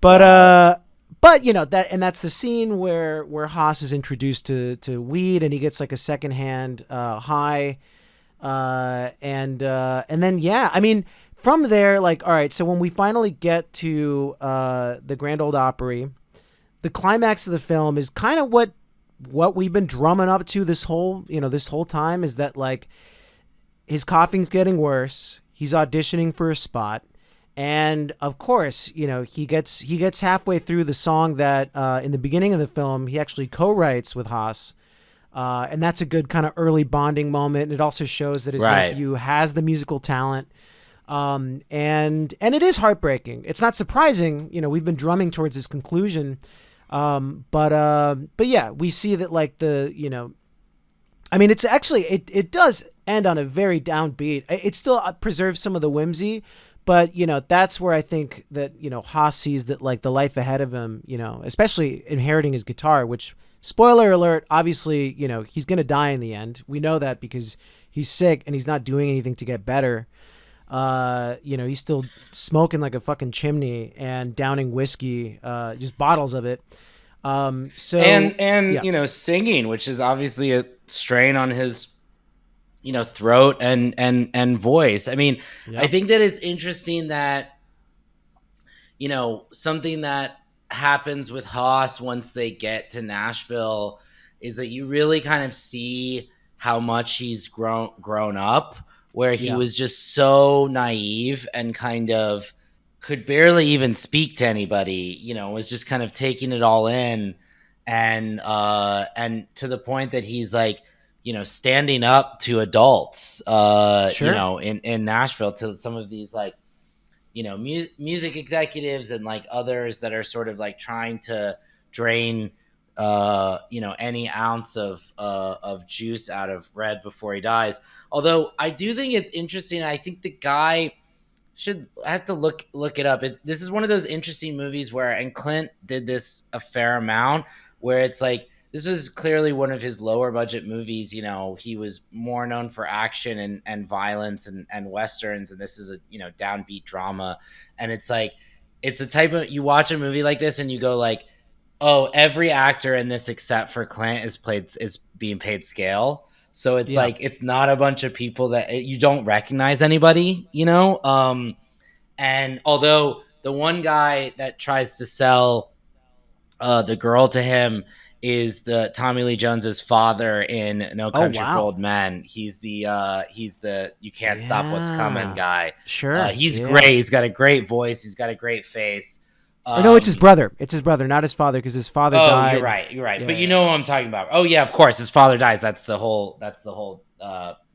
Wow. but you know that's the scene where Haas is introduced to weed and he gets like a secondhand high, and then yeah, I mean from there like all right, so when we finally get to the Grand Ole Opry, the climax of the film is kind of what we've been drumming up to this whole time is that like his coughing's getting worse. He's auditioning for a spot, and of course, he gets halfway through the song that in the beginning of the film he actually co-writes with Haas, and that's a good kind of early bonding moment. It also shows that his Right. nephew has the musical talent, and it is heartbreaking. It's not surprising, we've been drumming towards this conclusion, but yeah, we see that like I mean, it's actually it does end on a very downbeat. It still preserves some of the whimsy, but that's where I think that Haas sees that like the life ahead of him. Especially inheriting his guitar, which spoiler alert, obviously he's gonna die in the end. We know that because he's sick and he's not doing anything to get better. He's still smoking like a fucking chimney and downing whiskey, just bottles of it. So And yeah, singing, which is obviously a strain on his throat and voice. I mean, I yeah, think that it's interesting that something that happens with Haas once they get to Nashville is that you really kind of see how much he's grown up, where he yeah, was just so naive and kind of could barely even speak to anybody, was just kind of taking it all in, and to the point that he's like standing up to adults sure, in Nashville, to some of these like music executives and like others that are sort of like trying to drain any ounce of juice out of Red before he dies. Although I do think it's interesting. I think the guy should I have to look it up. This is one of those interesting movies where, and Clint did this a fair amount, where it's like this was clearly one of his lower budget movies. He was more known for action and violence and westerns, and this is a downbeat drama. And it's like it's the type of, you watch a movie like this and you go like, oh, every actor in this except for Clint is being paid scale. So it's yeah, like it's not a bunch of people that you don't recognize anybody, and although the one guy that tries to sell the girl to him is the Tommy Lee Jones's father in No oh Country for wow, Old Men. He's the you can't stop what's coming yeah, guy. sure, He's yeah. great. He's got a great voice. He's got a great face. Or no, it's his Um, brother. It's his brother, not his father, because his father Oh, you're died. right. You're right. Yeah, But you yeah, know what I'm talking about. Oh yeah, of course. His father dies. That's the whole.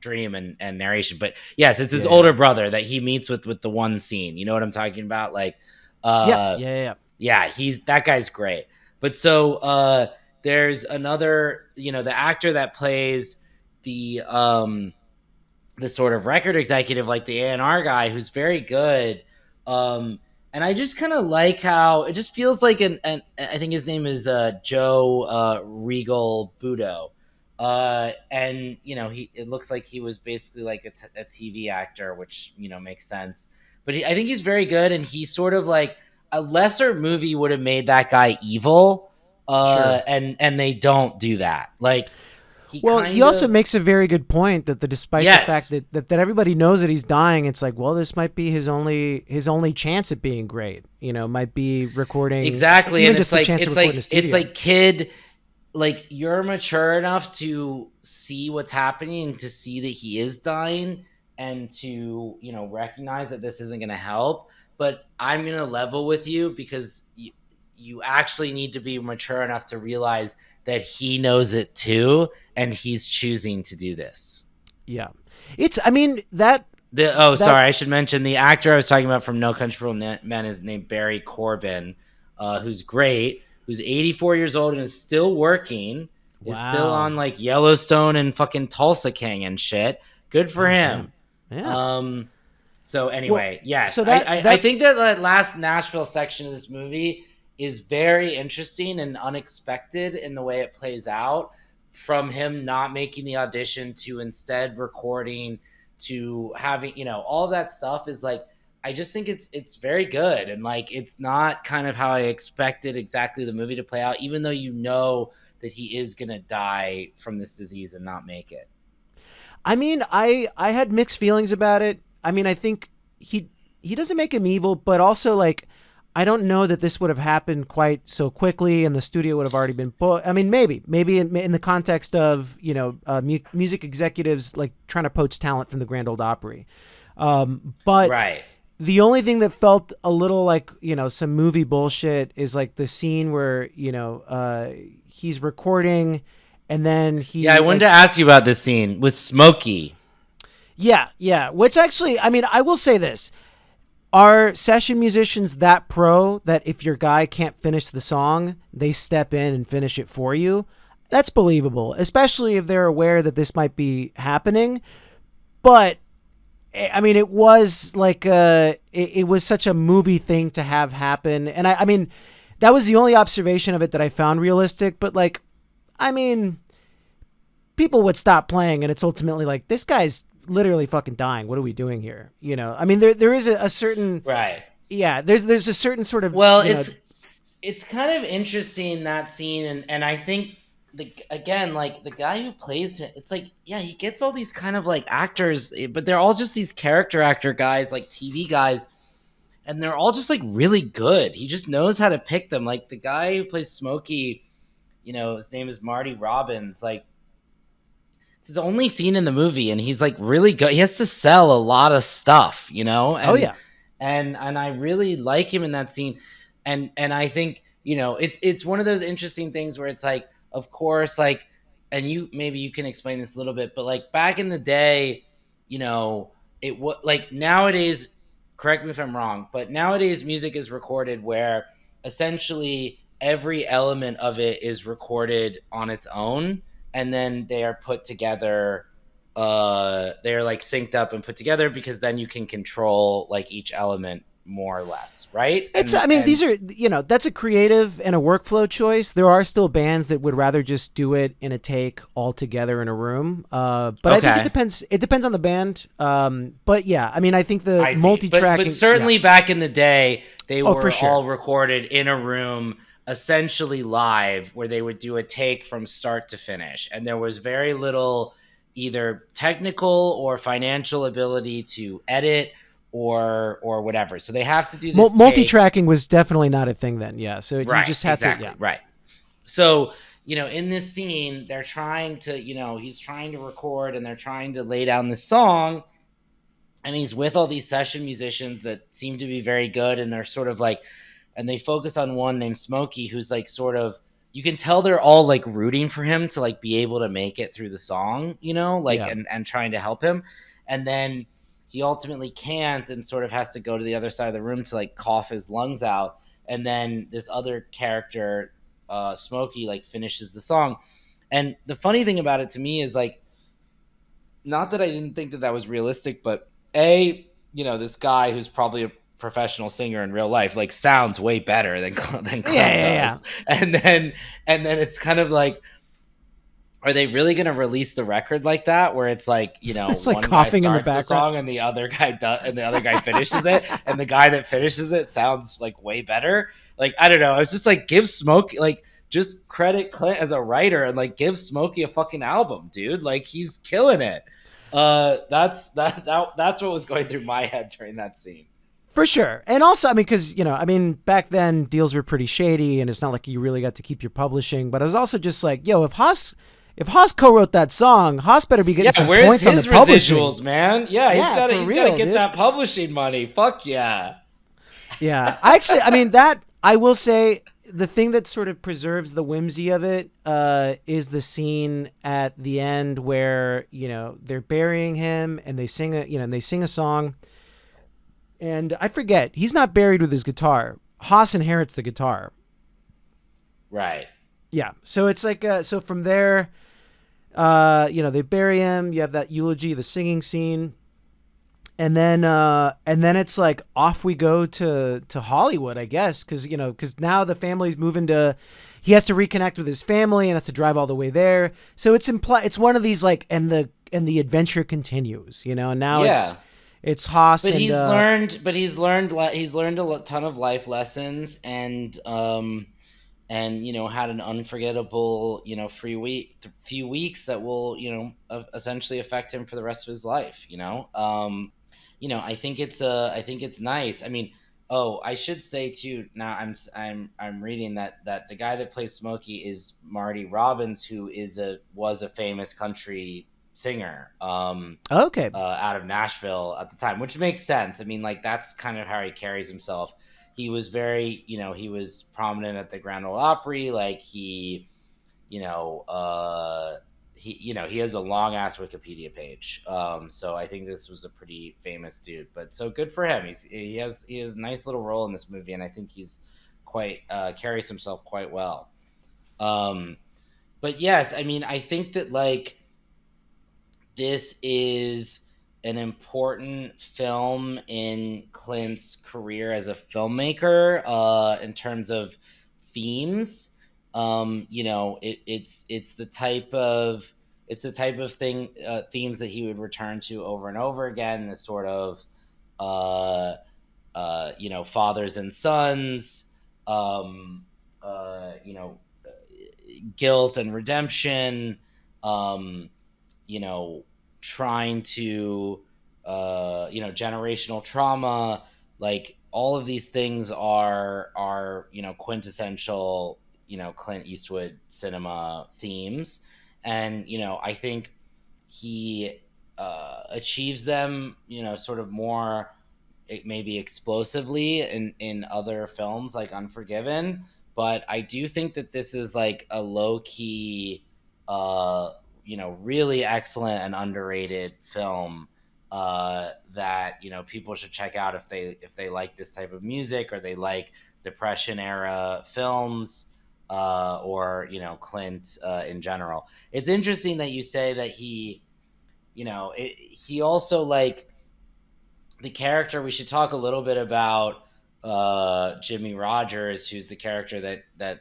Dream and narration. But yes, it's his yeah, yeah, older brother that he meets with the one scene. You know what I'm talking about? Like, yeah, uh, yeah, yeah, yeah. yeah, he's that guy's great. But so there's another. The actor that plays the sort of record executive, like the A&R guy, who's very good. Um, and I just kind of like how it just feels like an I think his name is Joe Regal Budo. And it looks like he was basically like a TV actor, which makes sense. But I think he's very good, and he's sort of like a lesser movie would have made that guy evil, Sure. and they don't do that. Like he Well, he kind also of makes a very good point that despite the fact yes. that everybody knows that he's dying, it's like, well, this might be his only chance at being great. Might be recording, Exactly, even and just the chance to record in a it's studio. like kid, like you're mature enough to see what's happening and to see that he is dying and to recognize that this isn't going to help. But I'm going to level with you because you actually need to be mature enough to realize that he knows it too, and he's choosing to do this. Yeah, I mean that Sorry, I should mention the actor I was talking about from No Country for Old Men is named Barry Corbin, who's great, who's 84 years old and is still working, is still wow, on like Yellowstone and fucking Tulsa King and shit. Good for god him. damn, yeah. Um, so Well, anyway, yes, so I that think that last Nashville section of this movie is very interesting and unexpected in the way it plays out. From him not making the audition to instead recording to having all that stuff is like I just think it's very good and like it's not kind of how I expected exactly the movie to play out, even though that he is gonna die from this disease and not make it. I mean, I had mixed feelings about it. I mean, I think he doesn't make him evil, but also like I don't know that this would have happened quite so quickly, and the studio would have already been booked. I mean, maybe in the context of music executives like trying to poach talent from the Grand Ole Opry, but Right. the only thing that felt a little like some movie bullshit is like the scene where he's recording, and then Yeah, I he wanted like to ask you about this scene with Smokey. yeah, which actually, I mean, I will say this. Are session musicians that pro that if your guy can't finish the song, they step in and finish it for you? That's believable, especially if they're aware that this might be happening. But I mean, it was like it was such a movie thing to have happen, and I mean, that was the only observation of it that I found realistic. But like, I mean, people would stop playing, and it's ultimately like this guy's literally fucking dying. What are we doing here? I mean, there is a certain Right. yeah. There's a certain sort of Well, it's kind of interesting that scene, and I think again like the guy who plays it, it's like yeah he gets all these kind of like actors, but they're all just these character actor guys like TV guys, and they're all just like really good. He just knows how to pick them. Like the guy who plays Smokey, his name is Marty Robbins. Like it's his only scene in the movie, and he's like really good. He has to sell a lot of stuff, oh and yeah. and I really like him in that scene, and I think it's one of those interesting things where it's like, of course, like, and maybe you can explain this a little bit, but like back in the day, it was like nowadays. Correct me if I'm wrong, but nowadays music is recorded where essentially every element of it is recorded on its own and then they are put together, they're like synced up and put together because then you can control like each element more or less, right? I mean, And these are, that's a creative and a workflow choice. There are still bands that would rather just do it in a take all together in a room. But I think okay. it depends on the band. But yeah, I mean, I think the I see. multi-tracking. But certainly back in the day, they Oh, for were sure. all recorded in a room, essentially live, where they would do a take from start to finish. And there was very little either technical or financial ability to edit or whatever. So they have to do this take. Multi-tracking was definitely not a thing then. Yeah, so you Right, just had to. exactly, Yeah, right. So, in this scene, they're trying to, he's trying to record and they're trying to lay down the song, and he's with all these session musicians that seem to be very good, and they're sort of like, and they focus on one named Smokey who's like sort of, you can tell they're all like rooting for him to like be able to make it through the song, like yeah. and trying to help him, and then he ultimately can't and sort of has to go to the other side of the room to like cough his lungs out, and then this other character, Smokey, like finishes the song. And the funny thing about it to me is like, not that I didn't think that was realistic, but this guy who's probably a professional singer in real life like sounds way better than Clint Yeah. does. And then it's kind of like, are they really going to release the record like that, where it's like, It's like one guy coughing in the starts the background. song and the other guy does, and the other guy finishes it, and the guy that finishes it sounds like way better. Like, I don't know. It's just like, give Smoke, like, just credit Clint as a writer and like give Smokey a fucking album, dude. Like he's killing it. That's what was going through my head during that scene. For sure. And also, I mean, because, back then deals were pretty shady and it's not like you really got to keep your publishing. But I was also just like, yo, if Haas co-wrote that song, Haas better be getting some points on the publishing. Residuals, man? Yeah, he's got to get that publishing money. Fuck yeah. Yeah. I will say the thing that sort of preserves the whimsy of it is the scene at the end where, they're burying him and they sing a song. And I forget, he's not buried with his guitar. Haas inherits the guitar. Right. Yeah. So it's like, so from there, they bury him. You have that eulogy, the singing scene. And then it's like off we go to Hollywood, I guess. Cause now the family's moving he has to reconnect with his family and has to drive all the way there. So it's one of these like, and the adventure continues, and now it's Haas. But he's learned a ton of life lessons and had an unforgettable, few weeks that will, essentially affect him for the rest of his life. I think it's nice. I mean, I should say too. Now I'm reading that the guy that plays Smokey is Marty Robbins, who was a famous country singer. Okay. Out of Nashville at the time, which makes sense. I mean, like that's kind of how he carries himself. He was very, he was prominent at the Grand Ole Opry. Like he has a long ass Wikipedia page. So I think this was a pretty famous dude. But so good for him. He has a nice little role in this movie, and I think he's quite carries himself quite well. But yes, I mean, I think that like this is an important film in Clint's career as a filmmaker, in terms of themes. It's the type of themes that he would return to over and over again. This sort of fathers and sons, guilt and redemption, trying to generational trauma. Like all of these things are quintessential Clint Eastwood cinema themes, and I think he achieves them sort of more maybe explosively in other films like Unforgiven, but I do think that this is like a low-key really excellent and underrated film that people should check out if they like this type of music, or they like Depression era films, or Clint in general. It's interesting that you say that he also, like, the character. We should talk a little bit about Jimmy Rodgers, who's the character that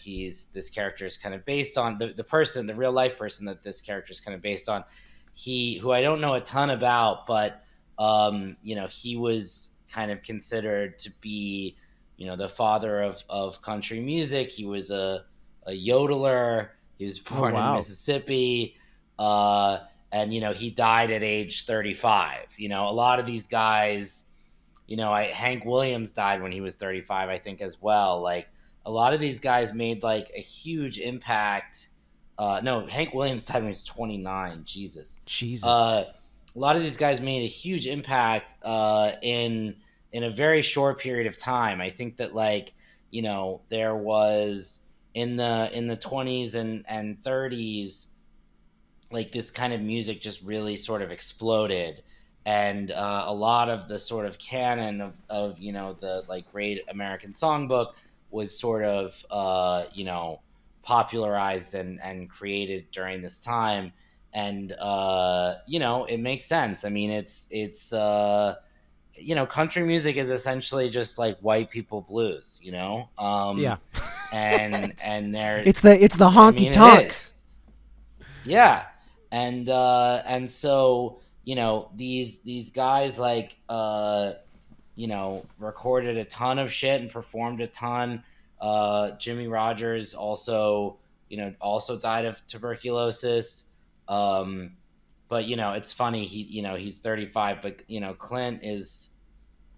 this character is kind of based on, the real life person that this character is kind of based on. Who I don't know a ton about, but he was kind of considered to be the father of country music. He was a yodeler. He was born in Mississippi, and he died at age 35. A lot of these guys, Hank Williams died when he was 35, I think, as well. Like, a lot of these guys made like a huge impact. No, Hank Williams died when he was 29. Jesus. A lot of these guys made a huge impact in a very short period of time. I think that, like, there was in the 20s and 30s, like, this kind of music just really sort of exploded. And a lot of the sort of canon of the, like, Great American Songbook was sort of popularized and created during this time. And it makes sense. I mean, it's country music is essentially just like white people blues, yeah. and they're it's the honky-tonk. Yeah. And so these guys, like recorded a ton of shit and performed a ton. Jimmy Rodgers also, also died of tuberculosis. Um, but it's funny. He's 35, but Clint is.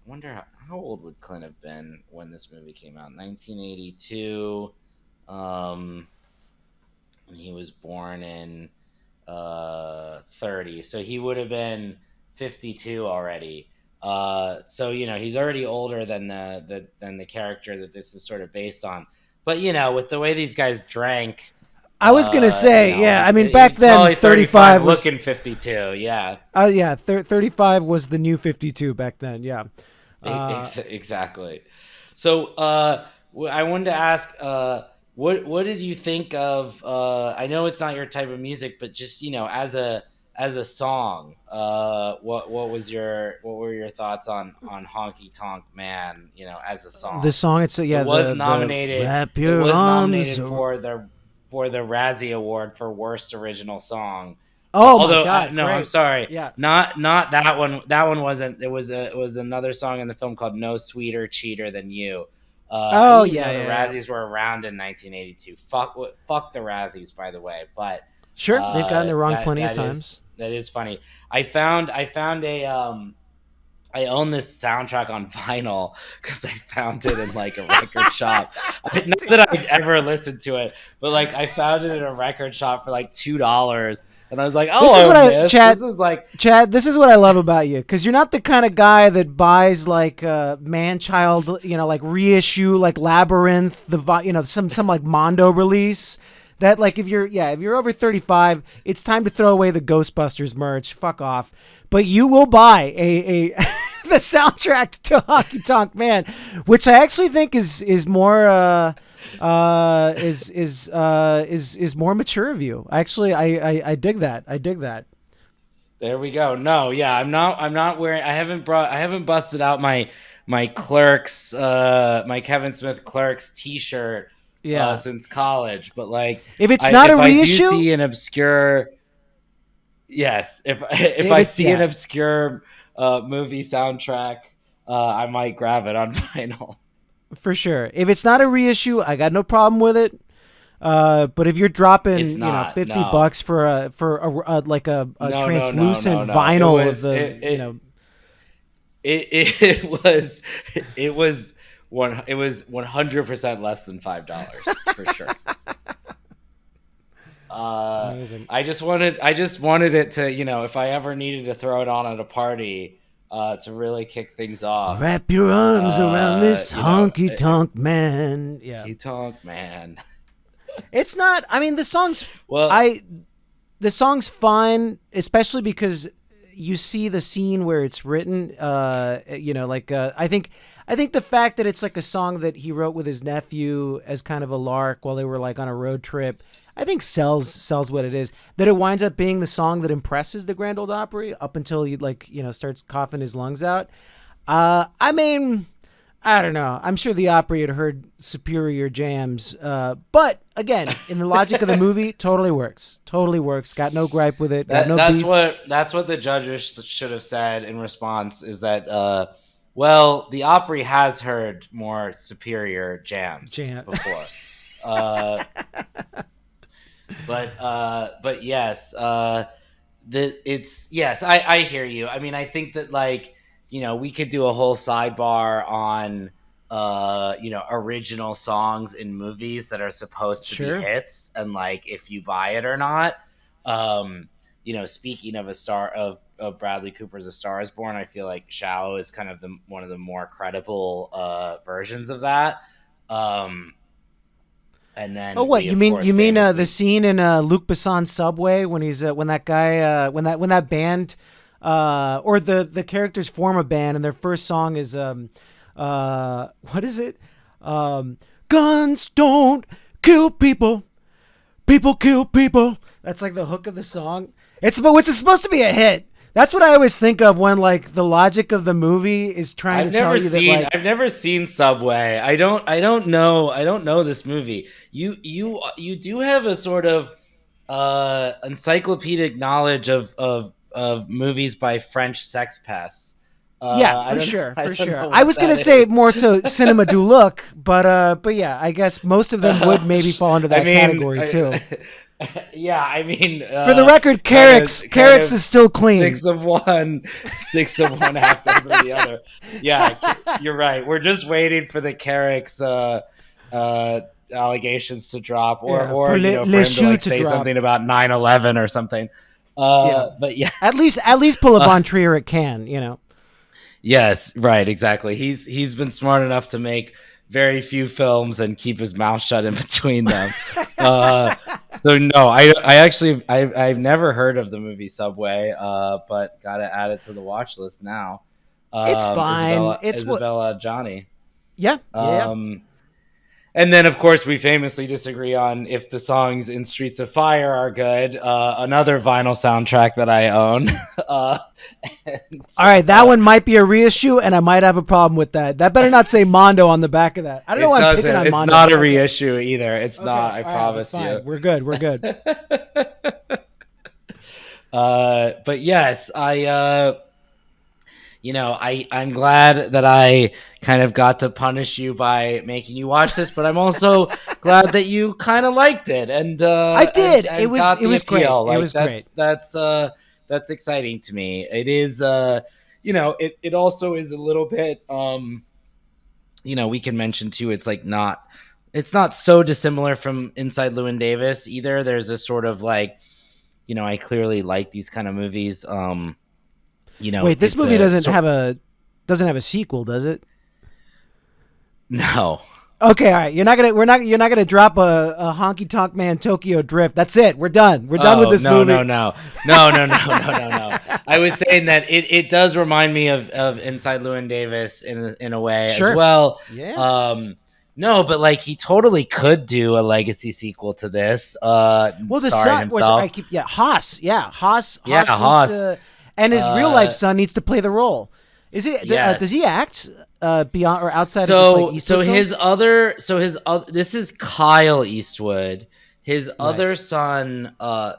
I wonder how old would Clint have been when this movie came out? 1982. Um, and he was born in 30, so he would have been 52 already. So he's already older than the character that this is sort of based on. But with the way these guys drank, I was gonna say, yeah. I mean, back he's then, probably 35 was looking 52. Yeah. yeah, 35 was the new 52 back then. Yeah. Exactly. So I wanted to ask, what did you think of? I know it's not your type of music, but just as a song, what were your thoughts on Honky Tonk Man? As a The song, song, it's yeah. it was The nominated. wrap It your was arms. nominated for the Razzie Award for Worst Original Song. Oh my Although God! no, Great. I'm sorry, Yeah. not that one. That one wasn't. It was another song in the film called "No Sweeter Cheater Than You." I Oh didn't even yeah, know the yeah. Razzies were around in 1982. Fuck the Razzies, by the way. But Sure, they've gotten it wrong that plenty of that is times. that is funny. I found a I own this soundtrack on vinyl because I found it in like a record shop. Not that I'd ever listened to it, but like I found it in a record shop for like $2, and I was like, This is "Oh, what this is like." Chad, this is what I love about you, because you're not the kind of guy that buys like man-child, like reissue, like Labyrinth, some like Mondo release. That like if you're over 35, it's time to throw away the Ghostbusters merch. Fuck off. But you will buy a the soundtrack to Honky Tonk Man, which I actually think is more is more mature of you. Actually, I dig that. I dig that. There we go. No, yeah, I'm not wearing. I haven't busted out my Clerks, my Kevin Smith Clerks T-shirt Yeah. since college. But like, If it's not a if I do reissue, see an obscure, yes, if if I it's see an obscure movie soundtrack, I might grab it on vinyl. for sure. If it's not a reissue, I got no problem with it. But if you're dropping, It's not. $50 No. for like a No, no, no, translucent no, no. vinyl of the, It was 100% less than $5 for sure. amazing. I just wanted it to, if I ever needed to throw it on at a party, to really kick things off. Wrap your arms around this honky it- tonk man. Yeah. Honky Tonk Man. It's not. I mean, Well, the song's fine, especially because you see the scene where it's written. I think the fact that it's like a song that he wrote with his nephew as kind of a lark while they were like on a road trip, I think sells what it is. That it winds up being the song that impresses the Grand Ole Opry up until he starts coughing his lungs out. I mean, I don't know. I'm sure the Opry had heard superior jams. But again, in the logic of the movie, totally works. Totally works. Got no gripe with it. Got no that's beef. that's what the judges should have said in response, is that well, the Opry has heard more superior jams before. uh, but yes, yes, I hear you. I mean, I think that we could do a whole sidebar on original songs in movies that are supposed to Sure. be hits, and like if you buy it or not. Speaking of of Bradley Cooper's A Star Is Born, I feel like Shallow is kind of one of the more credible versions of that. And then Oh, what we, you of mean? course, You mean famously, the scene in Luc Besson's Subway when he's when that guy when that band or the characters form a band and their first song is what is it? Guns don't kill people. People kill people. That's like the hook of the song. It's supposed to be a hit. That's what I always think of when like the logic of the movie is trying to tell you that like I've never seen Subway. I don't know this movie. You do have a sort of encyclopedic knowledge of movies by French sex pests. Yeah, I for don't sure, I for don't sure. know I what was gonna that say is. more so cinema do look, but yeah, I guess most of them would maybe fall into I that mean, category too. yeah, I mean, For the record, kind Carrick's of is still clean. six of one, six of one, half dozen of the other. Yeah, you're right. We're just waiting for the Carrick's uh, allegations to drop, Yeah, or for for Le him to Shoe like to say drop. something about 9/11 or something. Yeah, But at yes, least at least pull a uh, Von Trier it can, you know. yes, right, exactly. He's been smart enough to make very few films and keep his mouth shut in between them. Uh, so no, I actually I've never heard of the movie Subway, but gotta add it to the watch list now. It's fine. It's what. Isabella Johnny. Yeah, yeah, yeah. Um, and then, of course, we famously disagree on if the songs in Streets of Fire are good. Another vinyl soundtrack that I own. uh, and, All right, that one might be a reissue, and I might have a problem with that. That better not say Mondo on the back of that. I don't know it why I'm picking doesn't. on It's Mondo. not a Okay. reissue either. It's Okay. not. I All right, it's promise fine. you. We're good. We're good. But yes, I'm glad that I kind of got to punish you by making you watch this, but I'm also glad that you kind of liked it and I did. and got It the was great. appeal. It Like was great. that's exciting to me. It is it also is a little bit we can mention too, it's not so dissimilar from Inside Llewyn Davis either. There's a sort of like, I clearly like these kind of movies. Wait, this It's movie a doesn't have a sequel, does it? no. Okay, all right. You're not gonna drop a Honkytonk Man Tokyo Drift. That's it. We're done. We're done with this no, movie. no. I was saying that it does remind me of Inside Llewyn Davis in a way Sure. as well. Yeah. No, but like he totally could do a legacy sequel to this. Well, the Starring son, which I himself. keep, Haas. Yeah, Haas. Yeah, Haas Haas. needs to, and his real life son needs to play the role. Is he? Yes. Does he act beyond or outside of just like Eastwood films? This is Kyle Eastwood. His Right. other son,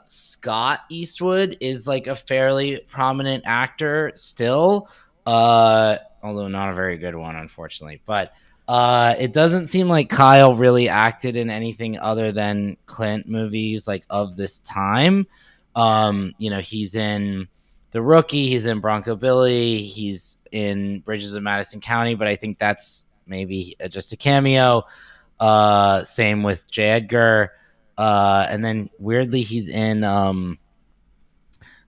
Scott Eastwood, is like a fairly prominent actor still, although not a very good one, unfortunately. But it doesn't seem like Kyle really acted in anything other than Clint movies like of this time. He's in The Rookie, he's in Bronco Billy, he's in Bridges of Madison County, but I think that's maybe just a cameo. Same with J. Edgar. And then weirdly, he's in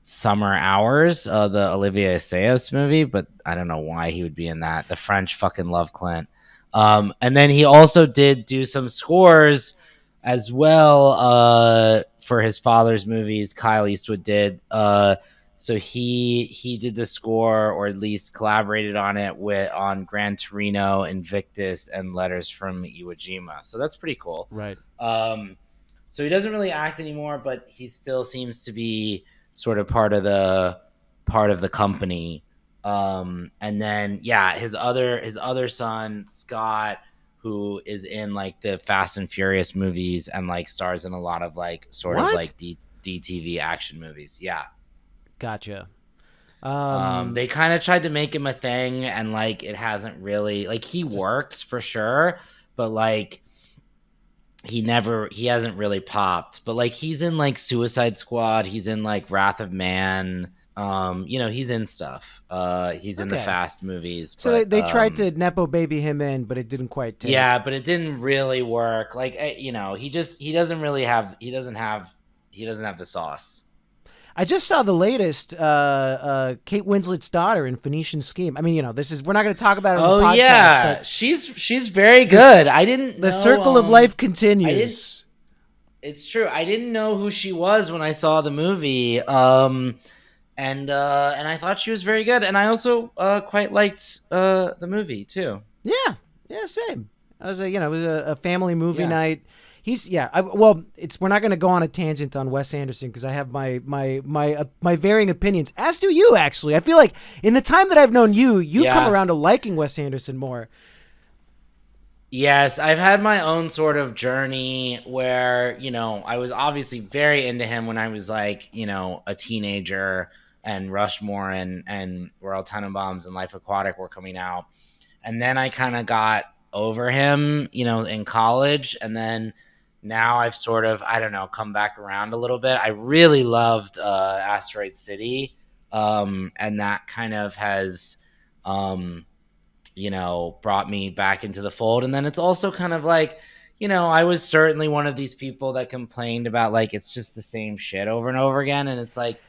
Summer Hours, the Olivier Assayas movie, but I don't know why he would be in that. The French fucking love Clint. And then he also did do some scores as well for his father's movies. Kyle Eastwood did. So he did the score, or at least collaborated on it on Gran Torino, Invictus, and Letters from Iwo Jima. So that's pretty cool. Right. So he doesn't really act anymore, but he still seems to be sort of part of the company. And then his other son Scott, who is in like the Fast and Furious movies and like stars in a lot of like sort of like DTV action movies. Yeah. Gotcha. They kind of tried to make him a thing, and like it hasn't really, like, he works for sure, but like he hasn't really popped. But like he's in like Suicide Squad, he's in like Wrath of Man, he's in stuff. He's in the Fast movies. So but, they tried to nepo baby him in, but it didn't quite take. Yeah, but it didn't really work. Like he doesn't have the sauce. I just saw the latest Kate Winslet's daughter in Phoenician Scheme. I mean, we're not going to talk about it on the podcast. Yeah, but she's very good. I didn't know, the circle of life continues. It's true. I didn't know who she was when I saw the movie. And I thought she was very good, and I also quite liked the movie too. Yeah, same. It was a family movie night. We're not going to go on a tangent on Wes Anderson because I have my varying opinions. As do you, actually. I feel like in the time that I've known you've come around to liking Wes Anderson more. Yes, I've had my own sort of journey where, I was obviously very into him when I was like, a teenager. and Rushmore and Royal Tenenbaums and Life Aquatic were coming out. And then I kind of got over him, you know, in college. And then now I've sort of, I don't know, come back around a little bit. I really loved Asteroid City. And that kind of has, you know, brought me back into the fold. And then it's also kind of like, you know, I was certainly one of these people that complained about like, it's just the same shit over and over again. And it's like,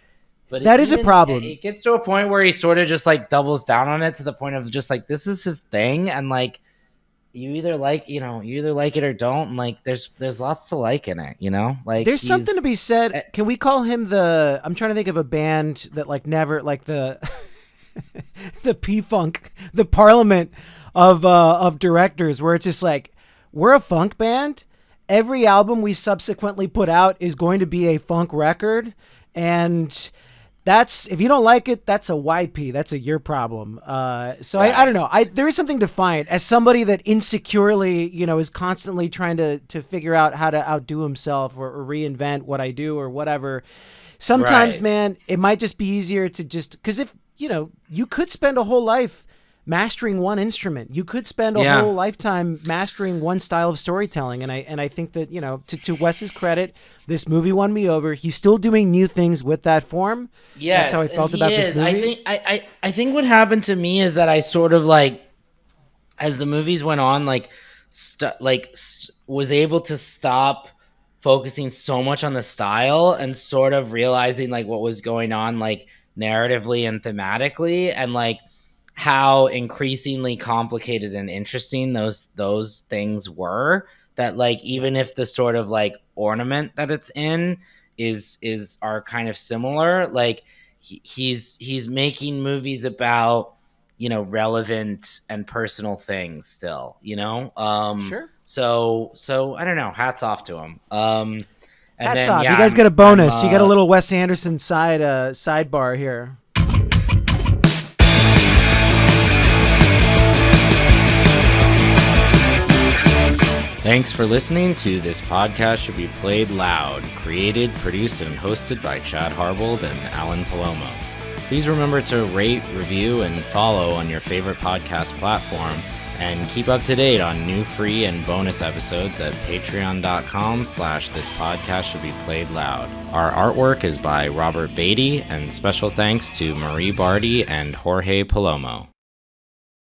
but that is a problem. It gets to a point where he sort of just like doubles down on it to the point of just like, this is his thing. And like, you either like it or don't. And like, there's lots to like in it, you know, like there's something to be said. Can we call him I'm trying to think of a band that like never like the P-Funk, the Parliament of directors, where it's just like, we're a funk band. Every album we subsequently put out is going to be a funk record. And that's, if you don't like it, that's a YP. That's a your problem. So right. I don't know. There is something defiant as somebody that insecurely, you know, is constantly trying to figure out how to outdo himself or reinvent what I do or whatever. Sometimes, right. Man, it might just be easier to just, because if, you know, you could spend a whole life mastering one instrument. You could spend a whole lifetime mastering one style of storytelling. And I think that, you know, to Wes's credit, this movie won me over. He's still doing new things with that form. Yes, that's how I felt about this movie. I think what happened to me is that I sort of like, as the movies went on, was able to stop focusing so much on the style and sort of realizing like what was going on, like narratively and thematically, and like how increasingly complicated and interesting those things were, that like even if the sort of like ornament that it's in are kind of similar, like he's making movies about, you know, relevant and personal things still, you know. Sure. So I don't know, hats off to him. And hats off. You guys get a bonus. You get a little Wes Anderson sidebar here. Thanks for listening to This Podcast Should Be Played Loud, created, produced, and hosted by Chad Harbold and Alan Palomo. Please remember to rate, review, and follow on your favorite podcast platform, and keep up to date on new free and bonus episodes at patreon.com/thispodcastshouldbeplayedloud. Our artwork is by Robert Beatty, and special thanks to Marie Barty and Jorge Palomo.